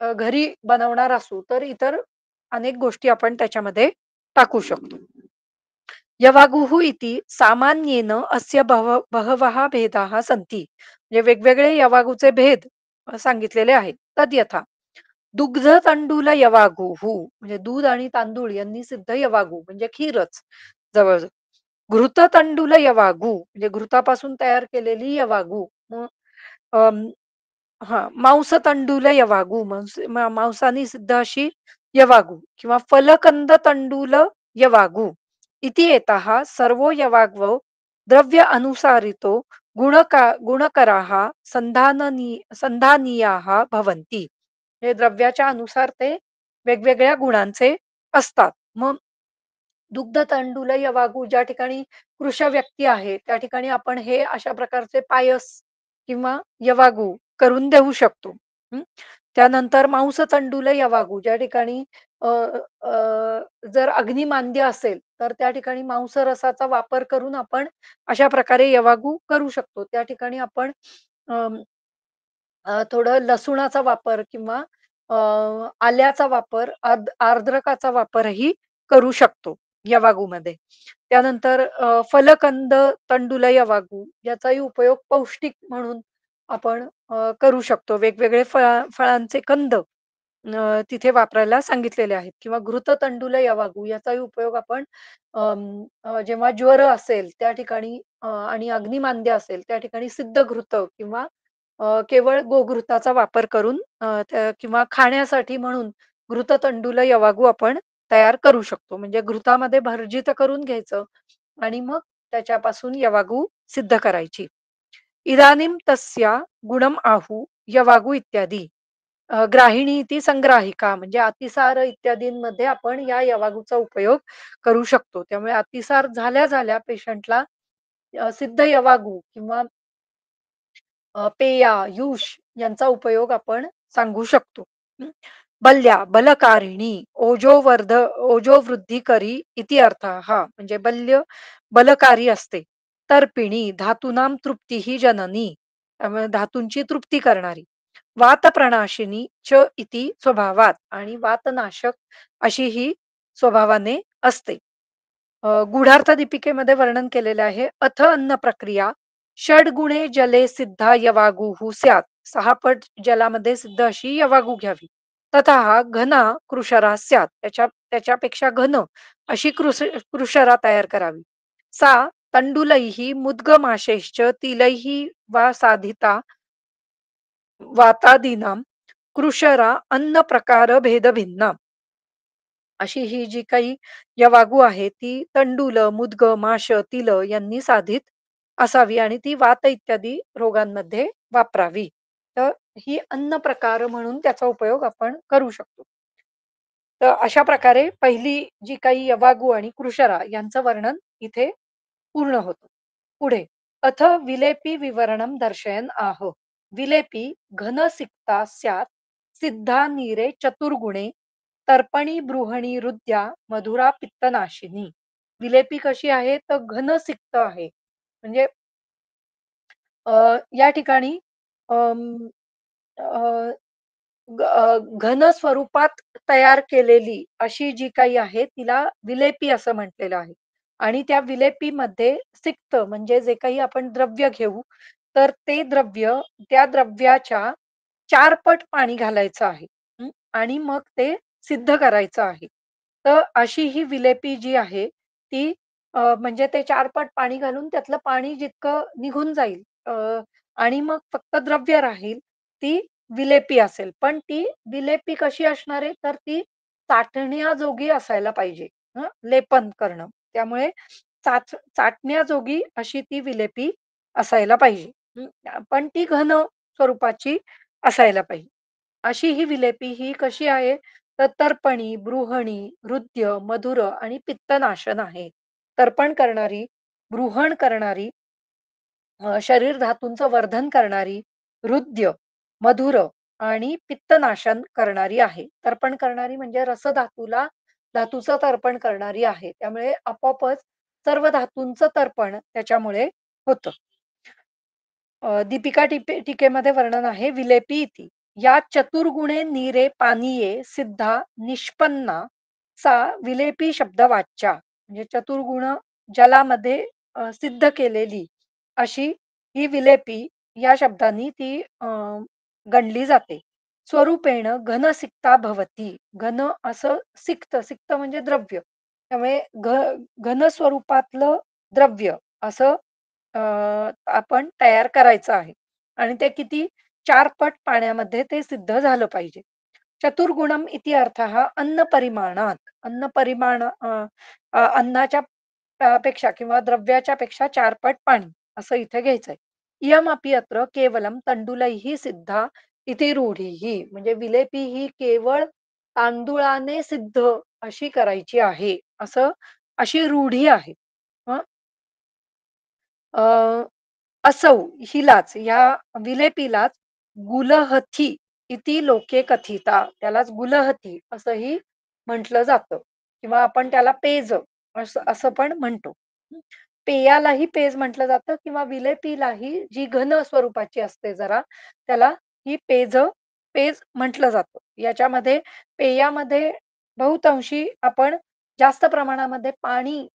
S1: अ, घरी बनवणार असू, तर इतर अनेक गोष्टी आपण त्याच्यामध्ये टाकू शकतो. यवागुः इति सामान्येन अस्य बहवः भेदाः सन्ति. म्हणजे वेगवेगळे यवागूचे भेद सांगितलेले आहेत. तद्यथा दुग्ध तंडूल यवागुः म्हणजे दूध आणि तांदूळ यांनी सिद्ध यवागू म्हणजे खीरच जवळ घृततंडुल यवागू म्हणजे घृतापासून तयार केलेली यवागू. मग हां, मांसतंडुल यवागू मांसाने सिद्ध अशी यवागू किंवा फलकंद तंडूल यवागू इति एताः सर्वो यवाग्वो द्रव्य अनुसारितो गुणकराः संधानीयाः भवन्ति. हे द्रव्याच्या अनुसार ते वेगवेगळ्या गुणांचे असतात. मग दुग्ध तंडुल यवागू ज्या ठिकाणी कृश व्यक्ती आहे, त्या ठिकाणी आपण हे अशा प्रकारचे पायस किंवा यवागू करून देऊ शकतो. हं. त्यानंतर मांस तंडुल यवागू ज्या ठिकाणी अ, अ, जर अग्निमांद्य असेल, तर त्या ठिकाणी मांस रसाचा वापर करून आपण अशा प्रकारे यवागू करू शकतो. त्या ठिकाणी आपण थोडं लसुणाचा वापर किंवा अ, आल्याचा वापर, आर्द्रकाचा वापरही करू शकतो यवागूमध्ये. त्यानंतर फलकंद तंडुल यवागू याचाही उपयोग पौष्टिक म्हणून आपण करू शकतो. वेगवेगळे फळांचे कंद तिथे वापरायला सांगितलेले आहेत किंवा घृततंडुल यवागू याचाही उपयोग आपण जेव्हा ज्वर असेल त्या ठिकाणी आणि अग्निमांद्य असेल त्या ठिकाणी सिद्ध घृत किंवा केवळ गोघृताचा वापर करून किंवा खाण्यासाठी म्हणून घृततंडुल यवागू आपण तयार करू शकतो. म्हणजे घृतामध्ये भर्जित करून घ्यायचं आणि मग त्याच्यापासून यवागू सिद्ध करायची. इदानीं तस्या गुणम् आहु यवागू इत्यादी. ग्राहिणी ती संग्राहिका म्हणजे अतिसार इत्यादींमध्ये आपण या यवागूचा उपयोग करू शकतो. त्यामुळे अतिसार झाल्या-झाल्या पेशंटला सिद्ध यवागू किंवा पेया, युष यांचा उपयोग आपण सांगू शकतो. हं. बल्या, बलकारिणी, ओजो वृद्धिकरी इति अर्थः. म्हणजे बल्य बलकारी असते. तर्पिणी, धातूनां तृप्तीही जननी. त्यामुळे धातूंची तृप्ती करणारी. वातप्रणाशिनी च इति स्वभावात आणि वातनाशक अशी ही स्वभावाने असते. गूढार्थ दीपिकेमध्ये वर्णन केलेलं आहे. अथ अन्न प्रक्रिया षड्गुणे जले सिद्धा यवागुः स्यात्. 6 पट जलामध्ये सिद्ध अशी यवागू घ्यावी. ततः घना कृशरा स्यात्. त्याच्यापेक्षा घन अशी कृशरा तयार करावी. सा तंडुलैः मुद्गमाशैश्च तिलैः वा साधिता वातादीनां कृशरा अन्न प्रकार भेद भिन्न. अशी ही जी काही यवागू आहे ती तंडुल, मुदग, माश, तिल यांनी साधित असावी आणि ती वात इत्यादी रोगांमध्ये वापरावी. तर ही अन्न प्रकार म्हणून त्याचा उपयोग आपण करू शकतो. तर अशा प्रकारे पहिली जी काही यवागू आणि कृशरा यांचं वर्णन इथे पूर्ण होतं. पुढे अथ विलेपी विवरणं दर्शयन् आहो. विलेपी घनसिक्ता स्यात् सिद्धा नीरे चतुर्गुणे तर्पणी बृहणी हृद्या मधुरा पित्तनाशिनी. विलेपी कशी आहे तर घनसिक्त आहे. म्हणजे या ठिकाणी अं, अ, घन स्वरूपात तयार केलेली अशी जी काही आहे तिला विलेपी असं म्हटलेलं आहे. आणि त्या विलेपीमध्ये सिक्त म्हणजे जे काही आपण द्रव्य घेऊ, तर ते द्रव्य त्या द्रव्याच्या 4 पट पाणी घालायचं आहे. आणि मग ते सिद्ध करायचं आहे. तर अशी ही विलेपी जी आहे ती म्हणजे ते 4 पट पाणी घालून त्यातलं पाणी जितकं निघून जाईल आणि मग फक्त द्रव्य राहील, ती विलेपी असेल. पण ती विलेपी कशी असणार आहे, तर ती चाटण्याजोगी असायला पाहिजे. लेपन करणं. त्यामुळे चाटण्याजोगी अशी ती विलेपी असायला पाहिजे. पण ती घन स्वरूपाची असायला पाहिजे. अशी ही विलेपी ही कशी आहे, तर तर्पणी, बृहणी, हृद्य, मधुर आणि पित्तनाशन आहे. तर्पण करणारी, बृहण करणारी, शरीर धातूंचं वर्धन करणारी, हृद्य, मधुर आणि पित्तनाशन करणारी आहे. तर्पण करणारी म्हणजे रसधातूला धातूचं तर्पण करणारी आहे. त्यामुळे आपोआपच सर्व धातूंचं तर्पण त्याच्यामुळे होतं. दीपिका टीकेमध्ये वर्णन आहे विलेपी इति. या चतुर्गुणे नीरे पानीये सिद्धा निष्पन्ना सा विलेपी शब्द वाच्या. म्हणजे चतुर्गुण जलामध्ये सिद्ध केलेली अशी ही विलेपी या शब्दांनी ती गणली जाते. स्वरूपेण घनसिक्ता भवती. घन असं सिक्त म्हणजे द्रव्य. त्यामुळे घन स्वरूपातलं द्रव्य असं अ, आपण तयार करायचं आहे आणि ते किती 4 पट पाण्यामध्ये ते सिद्ध झालं पाहिजे. चतुर्गुणम इति अर्थः अन्न परिमाणात. अन्न परिमाण अन्नाच्या पेक्षा किंवा द्रव्याच्या पेक्षा 4 पट पाणी असं इथे घ्यायचंय. इयमपि अत्र केवलम तंडुलैः सिद्धा इति रूढीः. म्हणजे विलेपी ही केवळ तांदुळाने सिद्ध अशी करायची आहे. अशी रूढी आहे. हं. अ, असौ हिलाच या विलेपीलाच गुलहथी इति लोके कथिता. त्यालाच गुलहथी असंही म्हटलं जातं किंवा आपण त्याला पेज असं असं पण म्हणतो. हं. पेयालाही पेज म्हटलं जातं किंवा विलेपीलाही जी घन स्वरूपाची असते जरा, त्याला ही पेज म्हटलं जातं. याच्यामध्ये पेयामध्ये बहुतांशी आपण जास्त प्रमाणामध्ये पाणी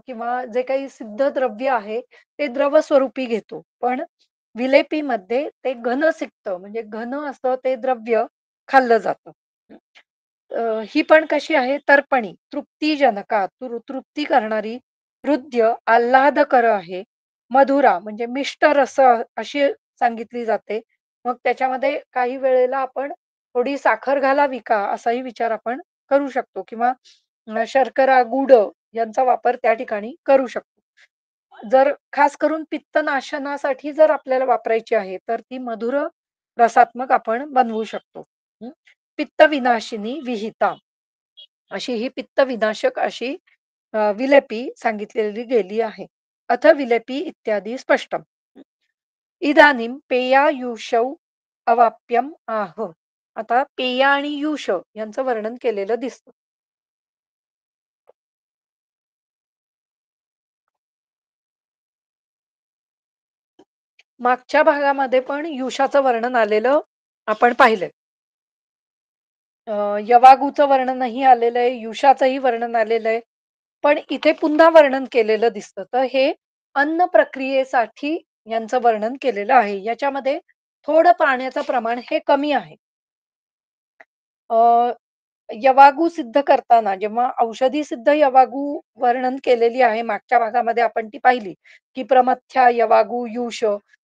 S1: किंवा जे काही सिद्ध द्रव्य आहे, ते द्रव स्वरूपी घेतो. पण विलेपीमध्ये ते घन सिक्त म्हणजे घन असं ते द्रव्य खाल्लं जातं. ही पण कशी आहे तर्पणी, तृप्तीजनका, तृप्ती करणारी, हृद्य, आल्हादकर आहे. मधुरा म्हणजे मिष्ट रस अशी सांगितली जाते. मग त्याच्यामध्ये काही वेळेला आपण थोडी साखर घालावी का? असाही विचार आपण करू शकतो किंवा शर्करा, गूळ यांचा वापर त्या ठिकाणी करू शकतो. जर खास करून पित्तनाशनासाठी जर आपल्याला वापरायची आहे, तर ती मधुर रसात्मक आपण बनवू शकतो. हं. पित्तविनाशिनी विहिता. अशी ही पित्तविनाशक अशी विलेपी सांगितलेली गेली आहे. अथ विलेपी इत्यादी स्पष्टम. इदानीं पेयायुषौ अवाप्यम आह. आता पेय आणि युष यांचं वर्णन केलेलं दिसतं. मागच्या भागामध्ये पण युषाचं वर्णन आलेलं आपण पाहिलंय. यवागूचं वर्णनही आलेलं आहे, युषाचंही वर्णन आलेलं आहे. पण इथे पुन्हा वर्णन केलेलं दिसतं. तर हे अन्न प्रक्रियेसाठी यांचं वर्णन केलेलं आहे. याच्यामध्ये थोडं पाण्याचं प्रमाण हे कमी आहे. अ, यवागू सिद्ध करताना जेव्हा औषधी सिद्ध यवागू वर्णन केलेली आहे मागच्या भागामध्ये आपण ती पाहिली, की प्रमथ्या, यवागू, युष.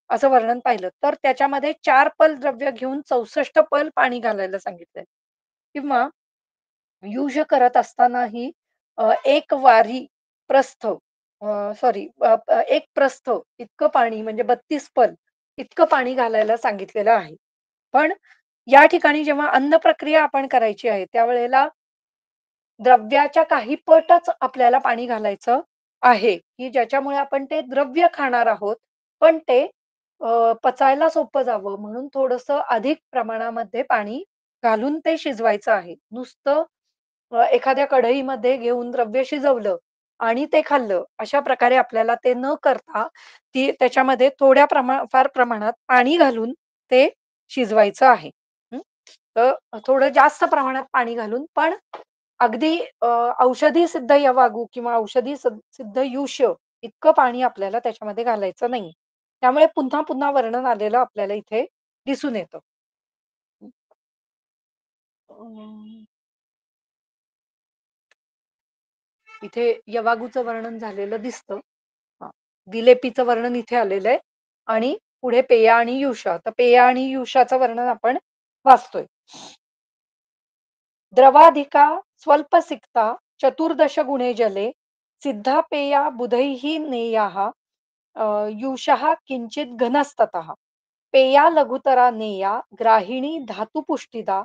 S1: असं वर्णन पाहिलं, तर त्याच्यामध्ये 4 पल द्रव्य घेऊन 64 पल पाणी घालायला सांगितलंय. किंवा युज करत असतानाही एक वारी प्रस्थ सॉरी एक प्रस्थ इतकं पाणी म्हणजे 32 पल इतकं पाणी घालायला सांगितलेलं आहे. पण या ठिकाणी जेव्हा अन्न प्रक्रिया आपण करायची आहे, त्यावेळेला द्रव्याच्या काही पटच आपल्याला पाणी घालायचं आहे, की ज्याच्यामुळे आपण ते द्रव्य खाणार आहोत. पण ते पचायला सोपं जावं म्हणून थोडंसं अधिक प्रमाणामध्ये पाणी घालून ते शिजवायचं आहे. नुसतं एखाद्या कढईमध्ये घेऊन द्रव्य शिजवलं आणि ते खाल्लं, अशा प्रकारे आपल्याला ते न करता त्याच्यामध्ये थोड्या फार प्रमाणात पाणी घालून ते शिजवायचं आहे. हं. तर थोडं जास्त प्रमाणात पाणी घालून पण अगदी औषधी सिद्ध यवागू किंवा औषधी सिद्ध युष इतकं पाणी आपल्याला त्याच्यामध्ये घालायचं नाही. त्यामुळे पुन्हा-पुन्हा वर्णन आलेलं आपल्याला इथे दिसून येतं. अ, इथे यवागूचं वर्णन झालेलं दिसतं. हां. विलेपीचं वर्णन इथे आलेलं आहे आणि पुढे पेया आणि युषा. तर पेया आणि युषाचं वर्णन आपण वाचतोय. द्रवाधिका स्वल्पसिक्ता चतुर्दश गुणे जले सिद्धा पेया बुधैः नेयाः युषः किंचित् घनस्ततः पेया लघुतरा नेया ग्राहिणी धातुपुष्टिदा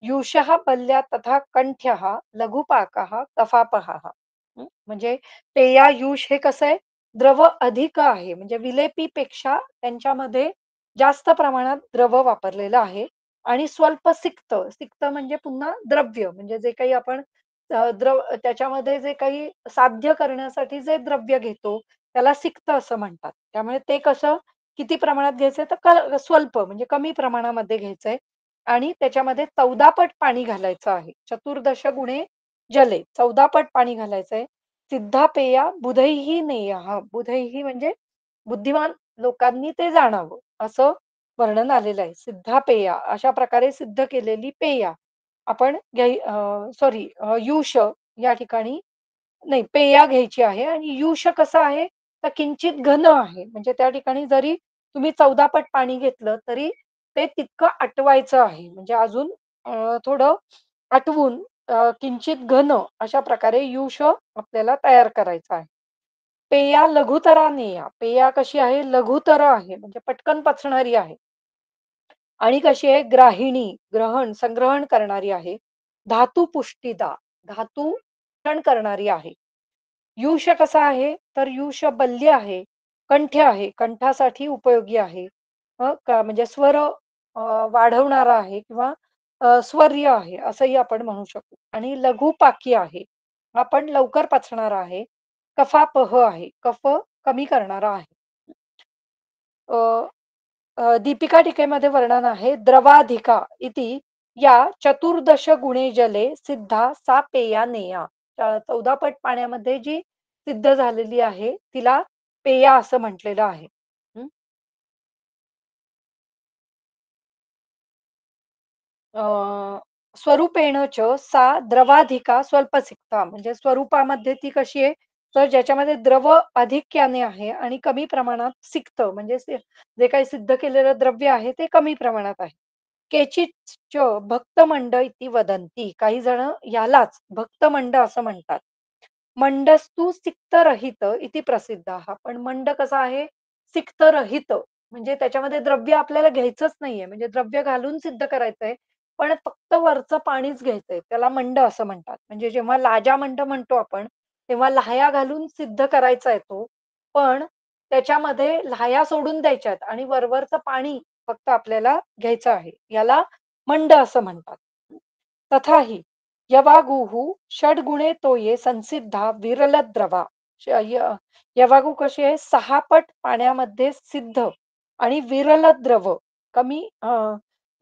S1: युषः बल्या तथा कंठ्यः लघुपाकः कफापहः. म्हणजे पेया युष हे कसं आहे द्रव अधिक आहे म्हणजे विलेपीपेक्षा त्यांच्यामध्ये जास्त प्रमाणात द्रव वापरलेलं आहे आणि स्वल्प सिक्त, सिक्त म्हणजे पुन्हा द्रव्य म्हणजे जे काही आपण त्याच्यामध्ये जे काही साध्य करण्यासाठी जे द्रव्य घेतो, त्याला सिक्त असं म्हणतात. त्यामुळे ते कसं किती प्रमाणात घ्यायचंय तर स्वल्प म्हणजे कमी प्रमाणामध्ये घ्यायचंय आणि त्याच्यामध्ये 14 पट पाणी घालायचं आहे. चतुर्दश गुणे जले 14 पट पाणी घालायचंय. सिद्धा पेया बुधैः नेयः. बुधैः म्हणजे बुद्धिमान लोकांनी ते जाणावं असं वर्णन आलेलं आहे. सिद्धा पेया अशा प्रकारे सिद्ध केलेली पेया आपण सॉरी युष या ठिकाणी नाही पेया घ्यायची आहे आणि युष कसं आहे तर किंचित घन आहे. म्हणजे त्या ठिकाणी जरी तुम्ही 14 पट पाणी घेतलं तरी ते तितकं आटवायचं आहे. म्हणजे अजून थोडं आटवून किंचित घन अशा प्रकारे युष आपल्याला तयार करायचं आहे. पेया लघुतरा नेया. पेया कशी आहे लघुतर आहे म्हणजे पटकन पचणारी आहे. आणि कशी आहे ग्राहिणी, संग्रहण करणारी आहे. धातू पुष्टिदा, धातू क्षण करणारी आहे. युष कसा आहे, तर युष बल्य आहे, कंठ्य आहे, कंठासाठी उपयोगी आहे. म्हणजे स्वर वाढवणारा आहे किंवा स्वर्य आहे असंही आपण म्हणू शकतो. आणि लघुपाकी आहे. हा पण लवकर पचणारा आहे. कफापह आहे, कफ कमी करणारा आहे. अ, दीपिका टीकेमध्ये वर्णन आहे द्रवाधिका इति या चतुर्दश गुणे जले सिद्धा सा पेया नेया. 14 पट पाण्यामध्ये जी सिद्ध झालेली आहे तिला पेया असं म्हटलेलं आहे. हं. अ, स्वरूपेण च सा द्रवाधिका स्वल्पसिक्ता म्हणजे स्वरूपामध्ये ती कशी आहे, तर ज्याच्यामध्ये द्रव आधिक्याने आहे आणि कमी प्रमाणात सिक्त म्हणजे जे काही सिद्ध केलेलं द्रव्य आहे ते कमी प्रमाणात आहे. केचिच्च भक्तमंड इति वदंती. काही जण यालाच भक्तमंड असं म्हणतात. मंडस्तु सिक्तरहित इति प्रसिद्धः. पण मंड कसा आहे? सिक्तरहित म्हणजे त्याच्यामध्ये द्रव्य आपल्याला घ्यायचंच नाहीये. म्हणजे द्रव्य घालून सिद्ध करायचंय. पण फक्त वरचं पाणीच घ्यायचंय. त्याला मंड असं म्हणतात. म्हणजे जेव्हा लाजामंड म्हणतो आपण, तेव्हा लाह्या घालून सिद्ध करायचा आहे तो. पण त्याच्यामध्ये लाह्या सोडून द्यायच्यात आणि वरवरचं पाणी फक्त आपल्याला घ्यायचं आहे. याला मंड असं म्हणतात. तथाहि यवागुः षड्गुणे तोये संसिद्धा विरलद्रवा. श य यवागू कशी आहे 6 पट पाण्यामध्ये सिद्ध आणि विरल द्रव कमी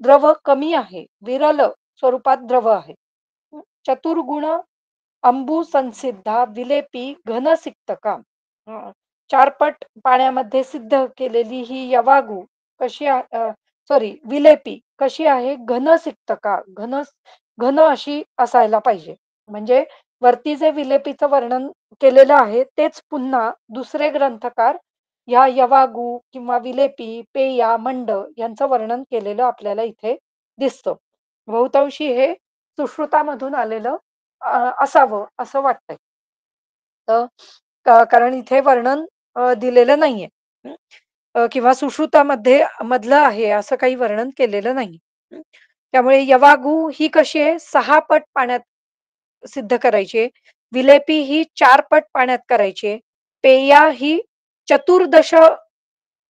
S1: द्रव कमी आहे. विरल स्वरूपात द्रव आहे. चतुर्गुण अंबू संसिद्धा विलेपी घनसिक्तका. अ, 4 पट पाण्यामध्ये सिद्ध केलेली ही यवागू कशी सॉरी विलेपी कशी आहे घनसिक्तका. घन अशी असायला पाहिजे. म्हणजे वरती जे विलेपीचं वर्णन केलेलं आहे तेच पुन्हा दुसरे ग्रंथकार या यवागू किंवा विलेपी, पेया, मंड यांचं वर्णन केलेलं आपल्याला इथे दिसतं. बहुतांशी हे सुश्रुतामधून आलेलं असावं असं वाटतंय. तर कारण इथे वर्णन दिलेलं नाहीये. हं. किंवा सुश्रुतामध्ये मधलं आहे असं काही वर्णन केलेलं नाही. हं. त्यामुळे यवागू ही कशी आहे 6 पट पाण्यात सिद्ध करायची आहे. विलेपी ही 4 पट पाण्यात करायची आहे. पेया ही चतुर्दश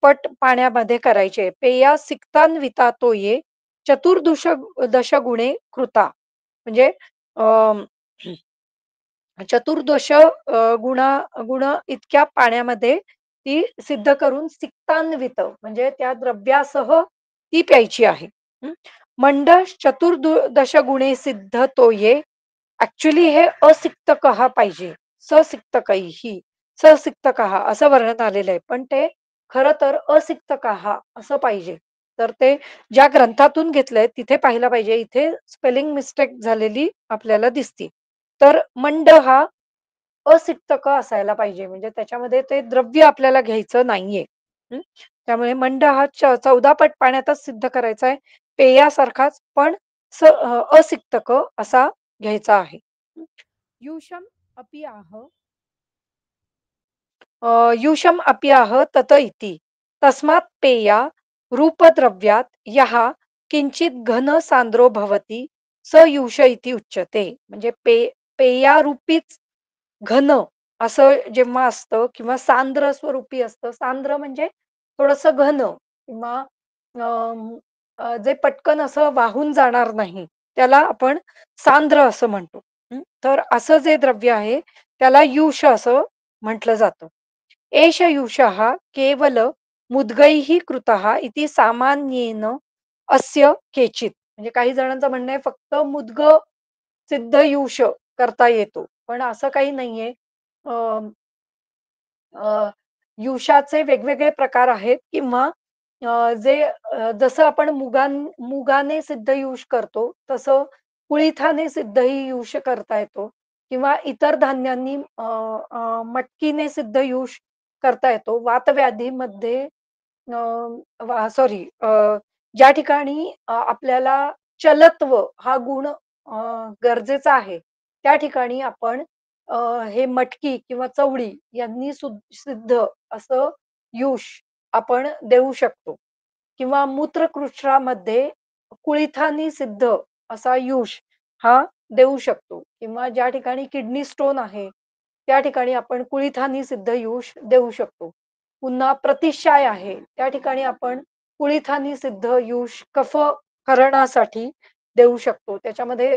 S1: पट पाण्यामध्ये करायची आहे. पेया सिक्तान्विता तोये चतुर्दश दशगुणे कृता. म्हणजे अ, चतुर्दश गुण इतक्या पाण्यामध्ये ती सिद्ध करून सिक्तान्वित म्हणजे त्या द्रव्यासह ती प्यायची आहे. हं. मंड चतुर्दश गुणे सिद्ध तोये. ॲक्चुअली हे असिक्तकहा पाहिजे. ससिक्तकैः, ससिक्तकहा असं वर्णन आलेलं आहे. पण ते खरं तर असिक्तकहा असं पाहिजे. तर ते ज्या ग्रंथातून घेतलंय तिथे पाहायला पाहिजे. इथे स्पेलिंग मिस्टेक झालेली आपल्याला दिसते. तर मंड हा असिक्त क असायला पाहिजे. म्हणजे त्याच्यामध्ये ते द्रव्य आपल्याला घ्यायचं नाहीये. हं. त्यामुळे मंड हा 14 पट पाण्यातच सिद्ध करायचा आहे. पेयासारखाच पण असिक्त क असा घ्यायचा आहे. युषम अपि आह युषम अपि आह तत इति. तस्मात् पेया रूपद्रव्यात् यः किंचित घन सांद्रो भवति स युष इति उच्यते. म्हणजे पेयारूपीच घन असं जेव्हा असतं किंवा सांद्र स्वरूपी असतं. सांद्र म्हणजे थोडंसं घन किंवा जे पटकन असं वाहून जाणार नाही, त्याला आपण सांद्र असं म्हणतो. तर असं जे द्रव्य आहे, त्याला युष असं म्हटलं जातं. एष युषः केवल मुद्गैः कृतः इति सामान्येन अस्य केचित्. म्हणजे काही जणांचं म्हणणं आहे फक्त मुदगं सिद्ध युष करता येतो. पण असं काही नाहीये. अ, अ, युषाचे वेगवेगळे प्रकार आहेत किंवा जे जसं आपण मुगाने सिद्ध युष करतो, तसं कुळिथाने सिद्धही युष करता येतो किंवा इतर धान्यांनी मटकीने सिद्ध युष करता येतो. वातव्याधीमध्ये सॉरी ज्या ठिकाणी आपल्याला चलत्व हा गुण गरजेचा आहे, त्या ठिकाणी आपण अ, हे मटकी किंवा चवळी यांनी सिद्ध असं युष आपण देऊ शकतो किंवा मूत्रकृष्ठामध्ये कुळिथानी सिद्ध असा युष हा देऊ शकतो किंवा ज्या ठिकाणी किडनी स्टोन आहे, त्या ठिकाणी आपण कुळिथानी सिद्ध युष देऊ शकतो. पुन्हा प्रतिशाय आहे, त्या ठिकाणी आपण कुळिथानी सिद्ध युष कफहरणासाठी देऊ शकतो. त्याच्यामध्ये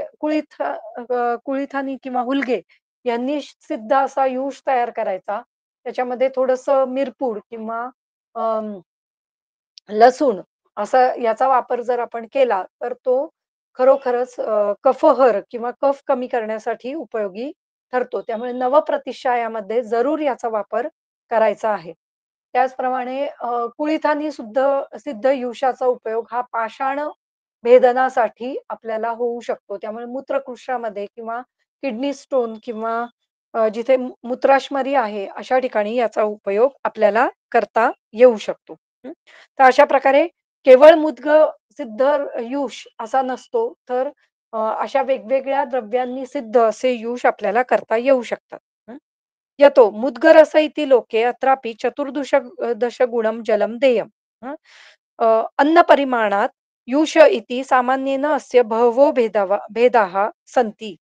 S1: कुळिथानी किंवा हुलगे यांनी सिद्ध असा युष तयार करायचा. त्याच्यामध्ये थोडंसं मिरपूड किंवा लसूण असा याचा वापर जर आपण केला, तर तो खरोखरच कफहर किंवा कफ कमी करण्यासाठी उपयोगी ठरतो. त्यामुळे नवप्रतिशयामध्ये जरूर याचा वापर करायचा आहे. त्याचप्रमाणे कुळिथानी सिद्ध युषाचा उपयोग हा पाषाण भेदनासाठी आपल्याला होऊ शकतो. त्यामुळे मूत्रकृष्ठामध्ये किंवा किडनी स्टोन किंवा जिथे मूत्राशमरी आहे, अशा ठिकाणी याचा उपयोग आपल्याला करता येऊ शकतो. हं. तर अशा प्रकारे केवळ सिद्ध युष असा नसतो, तर अशा वेगवेगळ्या द्रव्यांनी सिद्ध असे युष आपल्याला करता येऊ शकतात. हं. यतो मुद्गरस इति लोके अत्रापि दशगुणं जलं देयं. हं. अन्नपरिमाणात् युष इति सामान्येन अस्य बहवो भेदाः सन्ति.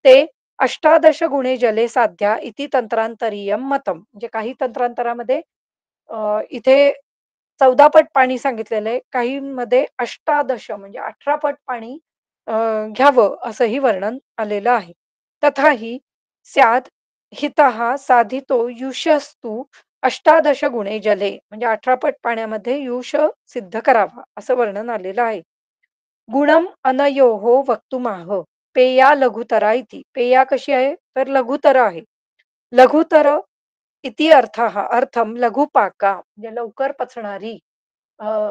S1: ते 18 गुणे जले साध्या इति तंत्रांतरीयं मतम्. म्हणजे काही तंत्रांतरामध्ये इथे 14 पट पाणी सांगितलेलं आहे. काहींमध्ये 18 म्हणजे 18 पट पाणी अ, घ्यावं असंही वर्णन आलेलं आहे. तथाहि स्याद हितः साधितो युषस्तु 18 गुणे जले म्हणजे 18 पट पाण्यामध्ये युष सिद्ध करावा असं वर्णन आलेलं आहे. गुणम अनयोः वक्तुमाह. पेया लघुतरा इति. पेया कशी आहे? तर लघुतर आहे. लघुतर इति अर्थः अर्थम लघुपाका म्हणजे लवकर पचणारी अ,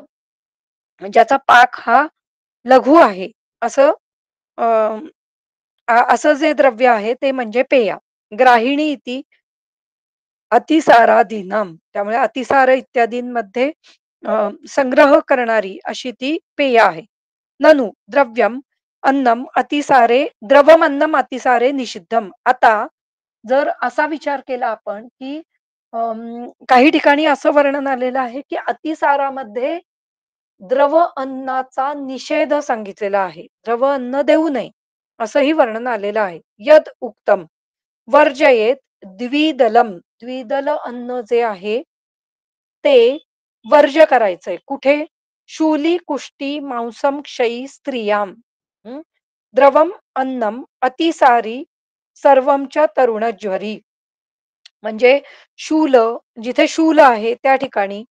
S1: ज्याचा पाक हा लघु आहे असं अ, असं जे द्रव्य आहे ते म्हणजे पेया. ग्राहिणी इति अतिसारादीनां. त्यामुळे अतिसार इत्यादींमध्ये संग्रह करणारी अशी ती पेय आहे. ननु द्रव्यम अन्नम अतिसारे द्रवम अन्नम अतिसारे निषिद्धम. आता जर असा विचार केला आपण, की काही ठिकाणी असं वर्णन आलेलं आहे, की अतिसारामध्ये द्रव अन्नाचा निषेध सांगितलेला आहे. द्रव अन्न देऊ नये, असंही वर्णन आलेलं आहे. यद उक्तम वर्जयेत द्विदलम. द्विदल अन्न जे आहे, ते वर्ज्य करायचंय. कुठे? शूली, कुष्टी, मांसम, क्षयी, स्त्रियां. हं. द्रवम अन्नम अतिसारी सर्वं च तरुणज्वरी. म्हणजे शूल, जिथे शूल आहे त्या ठिकाणी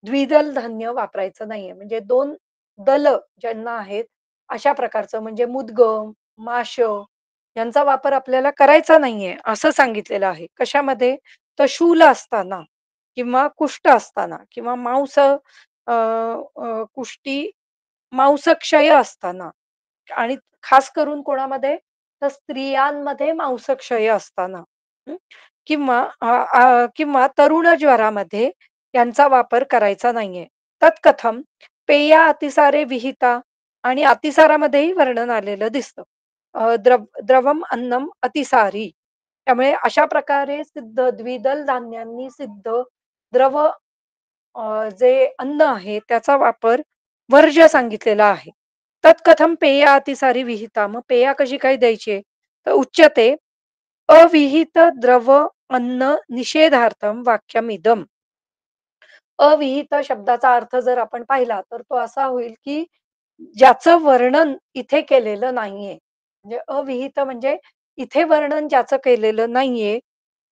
S1: द्विदल धान्य वापरायचं नाहीये. म्हणजे 2 दल ज्यांना आहेत, अशा प्रकारचं म्हणजे मुदगं, माश यांचा वापर आपल्याला करायचा नाहीये, असं सांगितलेलं आहे. कशामध्ये? तर शूल असताना किंवा कुष्ठ असताना किंवा कुष्ठी मांसक्षय असताना आणि खास करून कोणामध्ये? तर स्त्रियांमध्ये मांसक्षय असताना. हं. किंवा किंवा तरुण ज्वरामध्ये यांचा वापर करायचा नाहीये. तत्कथम पेया अतिसारे विहिता आणि अतिसारामध्येही वर्णन आलेलं दिसतं. द्रवम अन्नम अतिसारी. त्यामुळे अशा प्रकारे सिद्ध द्विदल धान्यांनी सिद्ध द्रव जे अन्न आहे त्याचा वापर वर्ज्य सांगितलेला आहे. तत्कथम पेया अतिसारी विहिता. मग पेया कशी काय द्यायची आहे? तर उच्यते अविहित द्रव अन्न निषेधार्थम वाक्यमिदम. अविहित शब्दाचा अर्थ जर आपण पाहिला, तर तो असा होईल, की ज्याचं वर्णन इथे केलेलं नाहीये. म्हणजे अविहित म्हणजे इथे वर्णन ज्याचं केलेलं नाहीये,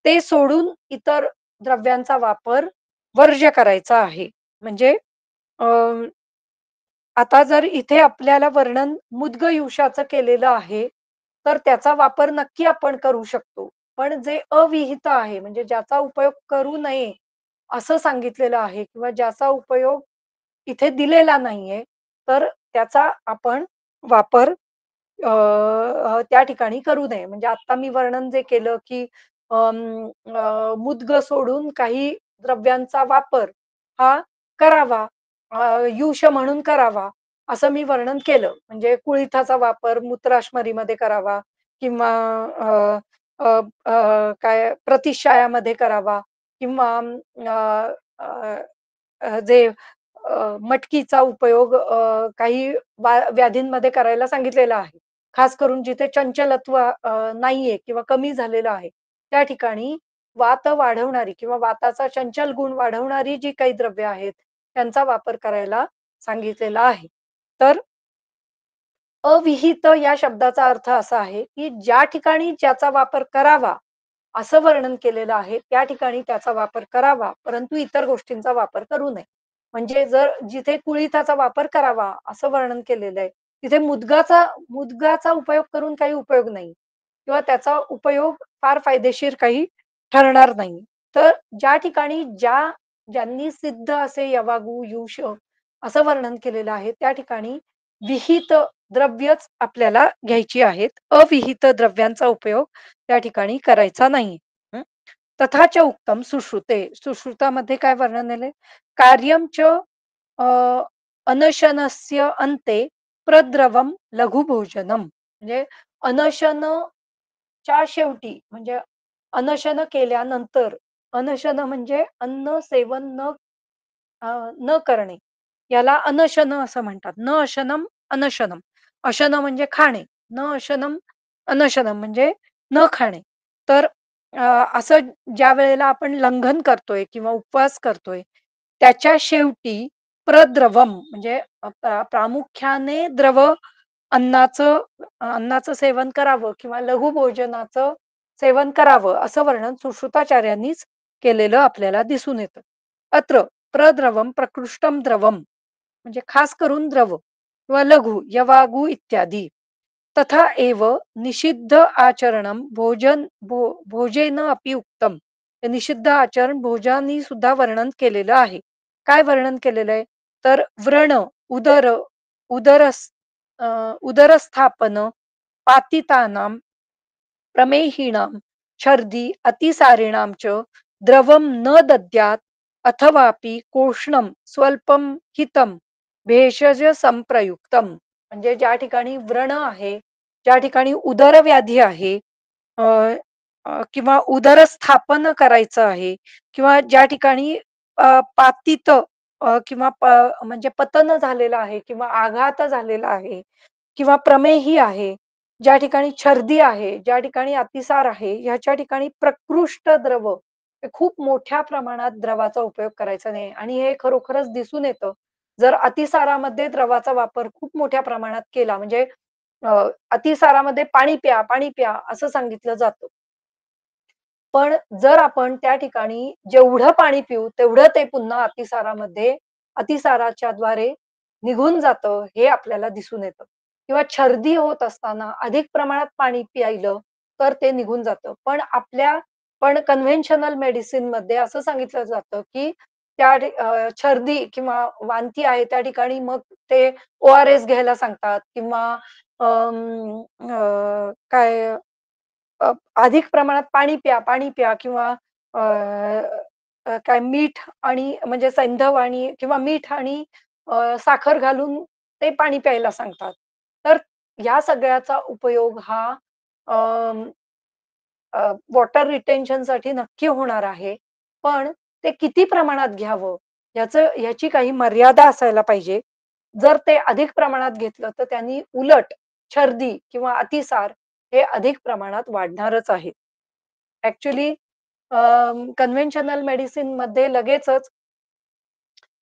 S1: ते सोडून इतर द्रव्यांचा वापर वर्ज्य करायचा आहे. म्हणजे अ, आता जर इथे आपल्याला वर्णन मुद्गयूषाचं केलेलं आहे, तर त्याचा वापर नक्की आपण करू शकतो. पण जे अविहित आहे, म्हणजे ज्याचा उपयोग करू नये, असं सांगितलेलं आहे किंवा ज्याचा उपयोग इथे दिलेला नाहीये, तर त्याचा आपण वापर त्या ठिकाणी करू नये. म्हणजे आत्ता मी वर्णन जे केलं, की मुदगं सोडून काही द्रव्यांचा वापर हा करावा. युष म्हणून करावा, असं मी वर्णन केलं. म्हणजे कुळिथाचा वापर मूत्राशमरीमध्ये करावा किंवा अ, अ, काय प्रतिशायामध्ये करावा किंवा अ, अ, जे मटकीचा उपयोग काही व्याधींमध्ये करायला सांगितलेला आहे. खास करून जिथे चंचलत्व नाहीये किंवा कमी झालेलं आहे, त्या ठिकाणी वात वाढवणारी किंवा वाताचा चंचल गुण वाढवणारी जी काही द्रव्य आहेत, त्यांचा वापर करायला सांगितलेला आहे. तर अविहित या शब्दाचा अर्थ असा आहे, की ज्या ठिकाणी ज्याचा वापर करावा, असं वर्णन केलेलं आहे, त्या ठिकाणी त्याचा वापर करावा, परंतु इतर गोष्टींचा वापर करू नये. म्हणजे जर जिथे कुळिथाचा वापर करावा, असं वर्णन केलेलं आहे, तिथे मुदगाचा उपयोग करून काही उपयोग नाही किंवा त्याचा उपयोग फार फायदेशीर काही ठरणार नाही. तर ज्या ठिकाणी ज्यांनी सिद्ध असे यवागू, युष असं वर्णन केलेलं आहे, त्या ठिकाणी विहित द्रव्यच आपल्याला घ्यायची आहेत. अविहित द्रव्यांचा उपयोग त्या ठिकाणी करायचा नाही. हं. तथाच उक्तम सुश्रुते. सुश्रुतामध्ये काय वर्णन आलंय? कार्यं च अ, अनशनस्य अन्ते प्रद्रवम लघुभोजनम. म्हणजे अनशनच्या शेवटी म्हणजे अनशन केल्यानंतर, अनशन म्हणजे अन्न सेवन न करणे. याला अनशन असं म्हणतात. न अशनम, अनशनम. अशन म्हणजे खाणे. न अशनम, अनशनम म्हणजे न खाणे. तर अ, असं ज्यावेळेला आपण लंघन करतोय किंवा उपवास करतोय, त्याच्या शेवटी प्रद्रवम म्हणजे प्रामुख्याने द्रव अन्नाचं अन्नाचं सेवन करावं किंवा लघुभोजनाचं सेवन करावं, असं वर्णन सुश्रुताचार्यांनीच केलेलं आपल्याला दिसून येतं. अत्र प्रद्रवम प्रकृष्टम द्रवम म्हणजे खास करून द्रव किंवा लघु, यवागु इत्यादी. तथा एव निषिद्ध आचरणम भोजेन अपि उक्तम. हे निषिद्ध आचरण भोजानी सुद्धा वर्णन केलेलं आहे. काय वर्णन केलेलं आहे? तर व्रण, उदर, उदरस अ, उदरस्थापन, पातितानां, प्रमेहिणां, छर्दी, अतिसारिणां च द्रवं न दद्यात् अथवापि कोष्णं स्वल्पं हितं भेषज संप्रयुक्तम. म्हणजे ज्या ठिकाणी व्रण आहे, ज्या ठिकाणी उदरव्याधी आहे, अ, किंवा उदरस्थापन करायचं आहे किंवा ज्या ठिकाणी पातित किंवा म्हणजे पतन झालेलं आहे किंवा आघात झालेला आहे किंवा प्रमेही आहे, ज्या ठिकाणी छर्दी आहे, ज्या ठिकाणी अतिसार आहे, ह्याच्या ठिकाणी प्रकृष्ट द्रव, हे खूप मोठ्या प्रमाणात द्रवाचा उपयोग करायचा नाही आणि हे खरोखरच दिसून येतं. जर अतिसारामध्ये द्रवाचा वापर खूप मोठ्या प्रमाणात केला म्हणजे अतिसारामध्ये पाणी प्या, पाणी प्या असं सांगितलं जातं. पण जर आपण त्या ठिकाणी जेवढं पाणी पिऊ, तेवढं ते पुन्हा अतिसारामध्ये अतिसाराच्या द्वारे निघून जातं, हे आपल्याला दिसून येतं. किंवा छर्दी होत असताना अधिक प्रमाणात पाणी प्यायलं, तर ते निघून जातं. पण कन्व्हेन्शनल मेडिसिनमध्ये असं सांगितलं जातं, की छर्दी किंवा वांती आहे त्या ठिकाणी मग ते ओ-आर-एस घ्यायला सांगतात किंवा काय अधिक प्रमाणात पाणी प्या, पाणी प्या किंवा अ, काय मीठ आणि म्हणजे सैंधव आणि किंवा मीठ आणि साखर घालून ते पाणी प्यायला सांगतात. तर या सगळ्याचा उपयोग हा वॉटर रिटेन्शनसाठी नक्की होणार आहे. पण ते किती प्रमाणात घ्यावं ह्याची काही मर्यादा असायला पाहिजे. जर ते अधिक प्रमाणात घेतलं तर त्यांनी उलट छर्दी किंवा अतिसार हे अधिक प्रमाणात वाढणारच आहे. ॲक्चुअली कन्व्हेन्शनल मेडिसिनमध्ये लगेचच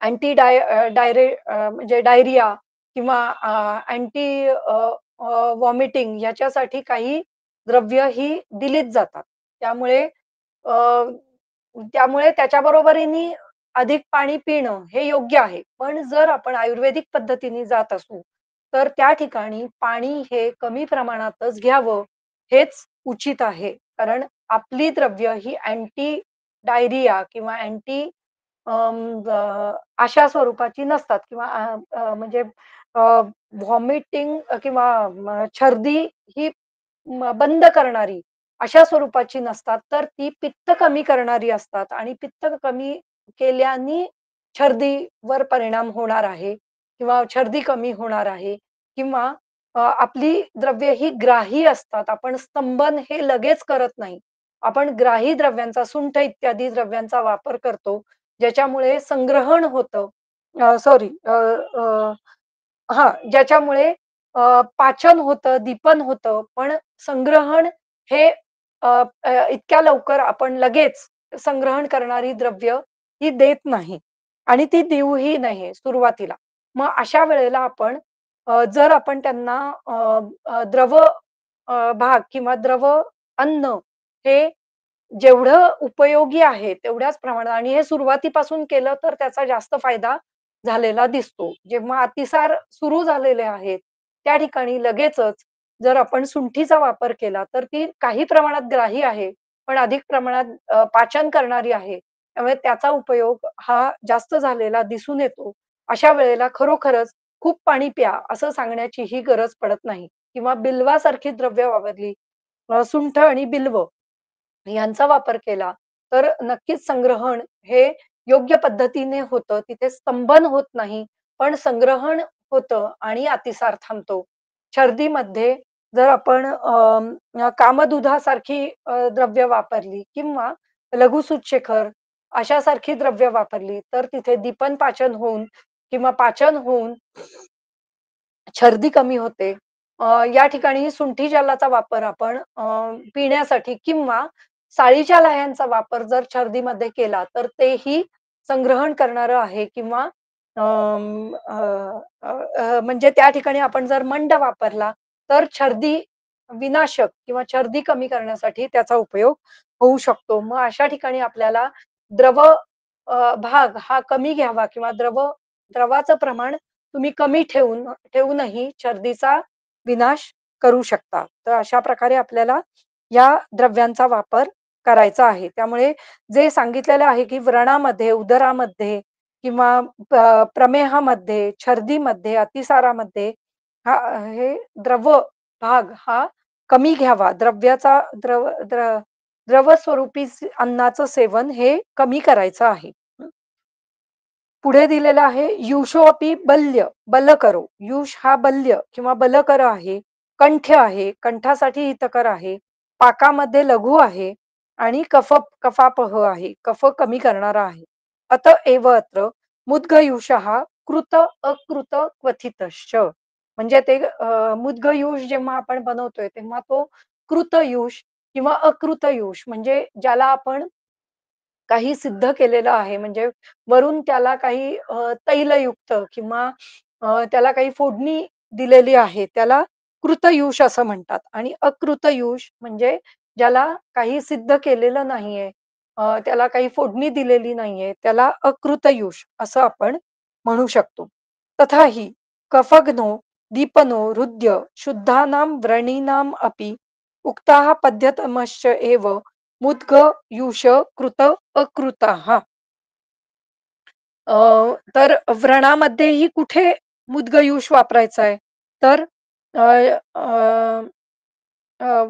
S1: अँटी म्हणजे डायरिया किंवा अँटी व्हॉमिटिंग याच्यासाठी काही द्रव्य ही दिलीच जातात. त्यामुळे अ, त्यामुळे त्याच्याबरोबरीने अधिक पाणी पिणं हे योग्य आहे. पण जर आपण आयुर्वेदिक पद्धतीने जात असू, तर त्या ठिकाणी पाणी हे कमी प्रमाणातच घ्यावं, हेच उचित आहे. कारण आपली द्रव्य ही अँटी डायरिया किंवा अशा स्वरूपाची नसतात किंवा म्हणजे व्हॉमिटिंग किंवा छर्दी ही बंद करणारी अशा स्वरूपाची नसतात, तर ती पित्त कमी करणारी असतात आणि पित्त कमी केल्याने छर्दीवर परिणाम होणार आहे किंवा छर्दी कमी होणार आहे किंवा आपली द्रव्य ही ग्राही असतात. आपण स्तंभन हे लगेच करत नाही. आपण ग्राही द्रव्यांचा, सुंठ इत्यादी द्रव्यांचा वापर करतो. ज्याच्यामुळे संग्रहण होतं. सॉरी ज्याच्यामुळे पाचन होतं, दीपन होतं. पण संग्रहण हे अ, अ, इतक्या लवकर आपण लगेच संग्रहण करणारी द्रव्य ही देत नाही आणि ती देऊही नाही सुरुवातीला. मग अशा वेळेला जर आपण त्यांना अ, अ, द्रव भाग किंवा द्रव अन्न हे जेवढं उपयोगी आहे तेवढ्याच प्रमाणात आणि हे सुरुवातीपासून केलं तर त्याचा जास्त फायदा झालेला दिसतो. जेव्हा अतिसार सुरू झालेले आहेत, त्या ठिकाणी लगेचच जर आपण सुंठीचा वापर केला, तर ती काही प्रमाणात ग्राही आहे, पण अधिक प्रमाणात पाचन करणारी आहे. त्यामुळे त्याचा उपयोग हा जास्त झालेला दिसून येतो. अशा वेळेला खरोखरच खूप पाणी प्या, असं सांगण्याचीही गरज पडत नाही किंवा बिल्वासारखी द्रव्य वापरली, सुंठ आणि बिल्व यांचा वापर केला, तर नक्कीच संग्रहण हे योग्य पद्धतीने होतं. तिथे स्तंभन होत नाही, पण संग्रहण होतं आणि अतिसार थांबतो. छर्दीमध्ये जर आपण कामदुधासारखी द्रव्य वापरली किंवा लघुसूतशेखर अशासारखी द्रव्य वापरली, तर तिथे दीपन पाचन होऊन किंवा पाचन होऊन छर्दी कमी होते. या ठिकाणी सुंठी जलाचा वापर आपण पिण्यासाठी किंवा साळीच्या लाह्यांचा वापर जर छर्दीमध्ये केला, तर तेही संग्रहण करणारं आहे किंवा अं, अ, अ, म्हणजे त्या ठिकाणी आपण जर मंड वापरला, तर छर्दी विनाशक किंवा छर्दी कमी करण्यासाठी त्याचा उपयोग होऊ शकतो. मग अशा ठिकाणी आपल्याला द्रव भाग हा कमी घ्यावा किंवा द्रवाचं प्रमाण तुम्ही कमी ठेवूनही छर्दीचा विनाश करू शकता. तर अशा प्रकारे आपल्याला या द्रव्यांचा वापर करायचा आहे. त्यामुळे जे सांगितलेलं आहे, की व्रणामध्ये, उदरामध्ये किंवा प्रमेहामध्ये, छर्दीमध्ये, अतिसारामध्ये हे भाग हा कमी घ्यावा. द्रव्याचा द्रव द्र द्रव स्वरूपी अन्नाचं सेवन हे कमी करायचं आहे. पुढे दिलेलं आहे युषोपी बल्य बल करो. युष हा बल्य किंवा बलकर आहे. कंठ्य आहे, कंठासाठी हितकर आहे. पाकामध्ये लघु आहे आणि कफापह आहे, कफ कमी करणारा आहे. अतएव अत्र मुद्गयुषः कृत अकृत क्वथितश्च. म्हणजे ते मुद्गयूष जेव्हा आपण बनवतोय तेव्हा तो कृतयूष किंवा अकृतयूष म्हणजे ज्याला आपण काही सिद्ध केलेलं आहे म्हणजे वरून त्याला काही तैलयुक्त किंवा त्याला काही फोडणी दिलेली आहे, त्याला कृतयूष असं म्हणतात आणि अकृतयूष म्हणजे ज्याला काही सिद्ध केलेलं नाहीये, त्याला काही फोडणी दिलेली नाहीये, त्याला अकृतयूष असं आपण म्हणू शकतो. तथाहि कफग्नो, दीपनो, हृद्य शुद्धानां व्रणीनाम् अपि उक्ताः पद्यतमश्च एव मुद्गयूष कृत अकृताः. तर व्रणामध्येही कुठे मुद्गयूष वापरायचा आहे? तर अ, अ,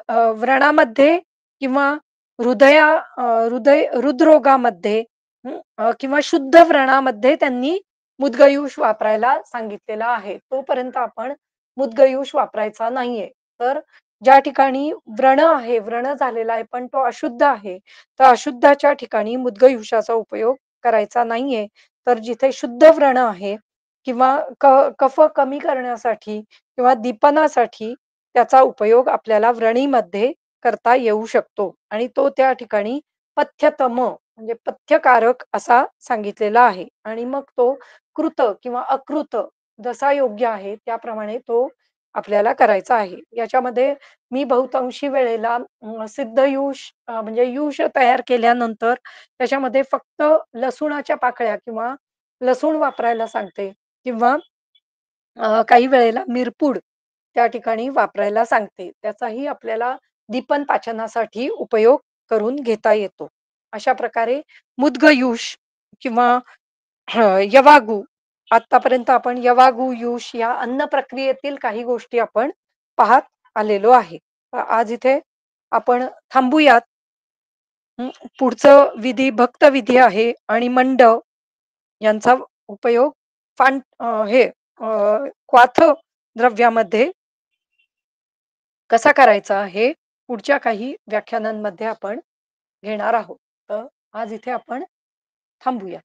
S1: अ, व्रणामध्ये किंवा हृदरोगामध्ये किंवा शुद्ध व्रणामध्ये त्यांनी मुद्गयूष वापरायला सांगितलेला आहे. तोपर्यंत आपण मुद्गयूष वापरायचा नाहीये. तर ज्या ठिकाणी व्रण आहे, व्रण झालेला आहे, पण तो अशुद्ध आहे, तर अशुद्धाच्या ठिकाणी मुद्गयूषाचा उपयोग करायचा नाहीये. तर जिथे शुद्ध व्रण आहे किंवा कफ कमी करण्यासाठी किंवा दीपनासाठी त्याचा उपयोग आपल्याला व्रणीमध्ये करता येऊ शकतो आणि तो त्या ठिकाणी पथ्यतम म्हणजे पथ्यकारक असा सांगितलेला आहे आणि मग तो कृत किंवा अकृत जसा योग्य आहे त्याप्रमाणे तो आपल्याला करायचा आहे. याच्यामध्ये मी बहुतांशी वेळेला सिद्धयूष म्हणजे यूष तयार केल्यानंतर त्याच्यामध्ये फक्त लसुणाच्या पाकळ्या किंवा लसूण वापरायला सांगते किंवा काही वेळेला मिरपूड त्या ठिकाणी वापरायला सांगते. त्याचाही आपल्याला दीपन पाचनासाठी उपयोग करून घेता येतो. अशा प्रकारे मुद्गयूष किंवा यवागू आत्तापर्यंत आपण यवागू, यूष या अन्न प्रक्रियेतील काही गोष्टी आपण पाहत आलेलो आहे. आज इथे आपण थांबूयात. हं, पुढचं विधी भक्त विधी आहे आणि मंडव यांचा उपयोग हे क्वाथ द्रव्यामध्ये कसा करायचा हे पुढच्या काही व्याख्यानांमध्ये आपण घेणार आहोत. तर आज इथे आपण थांबूया.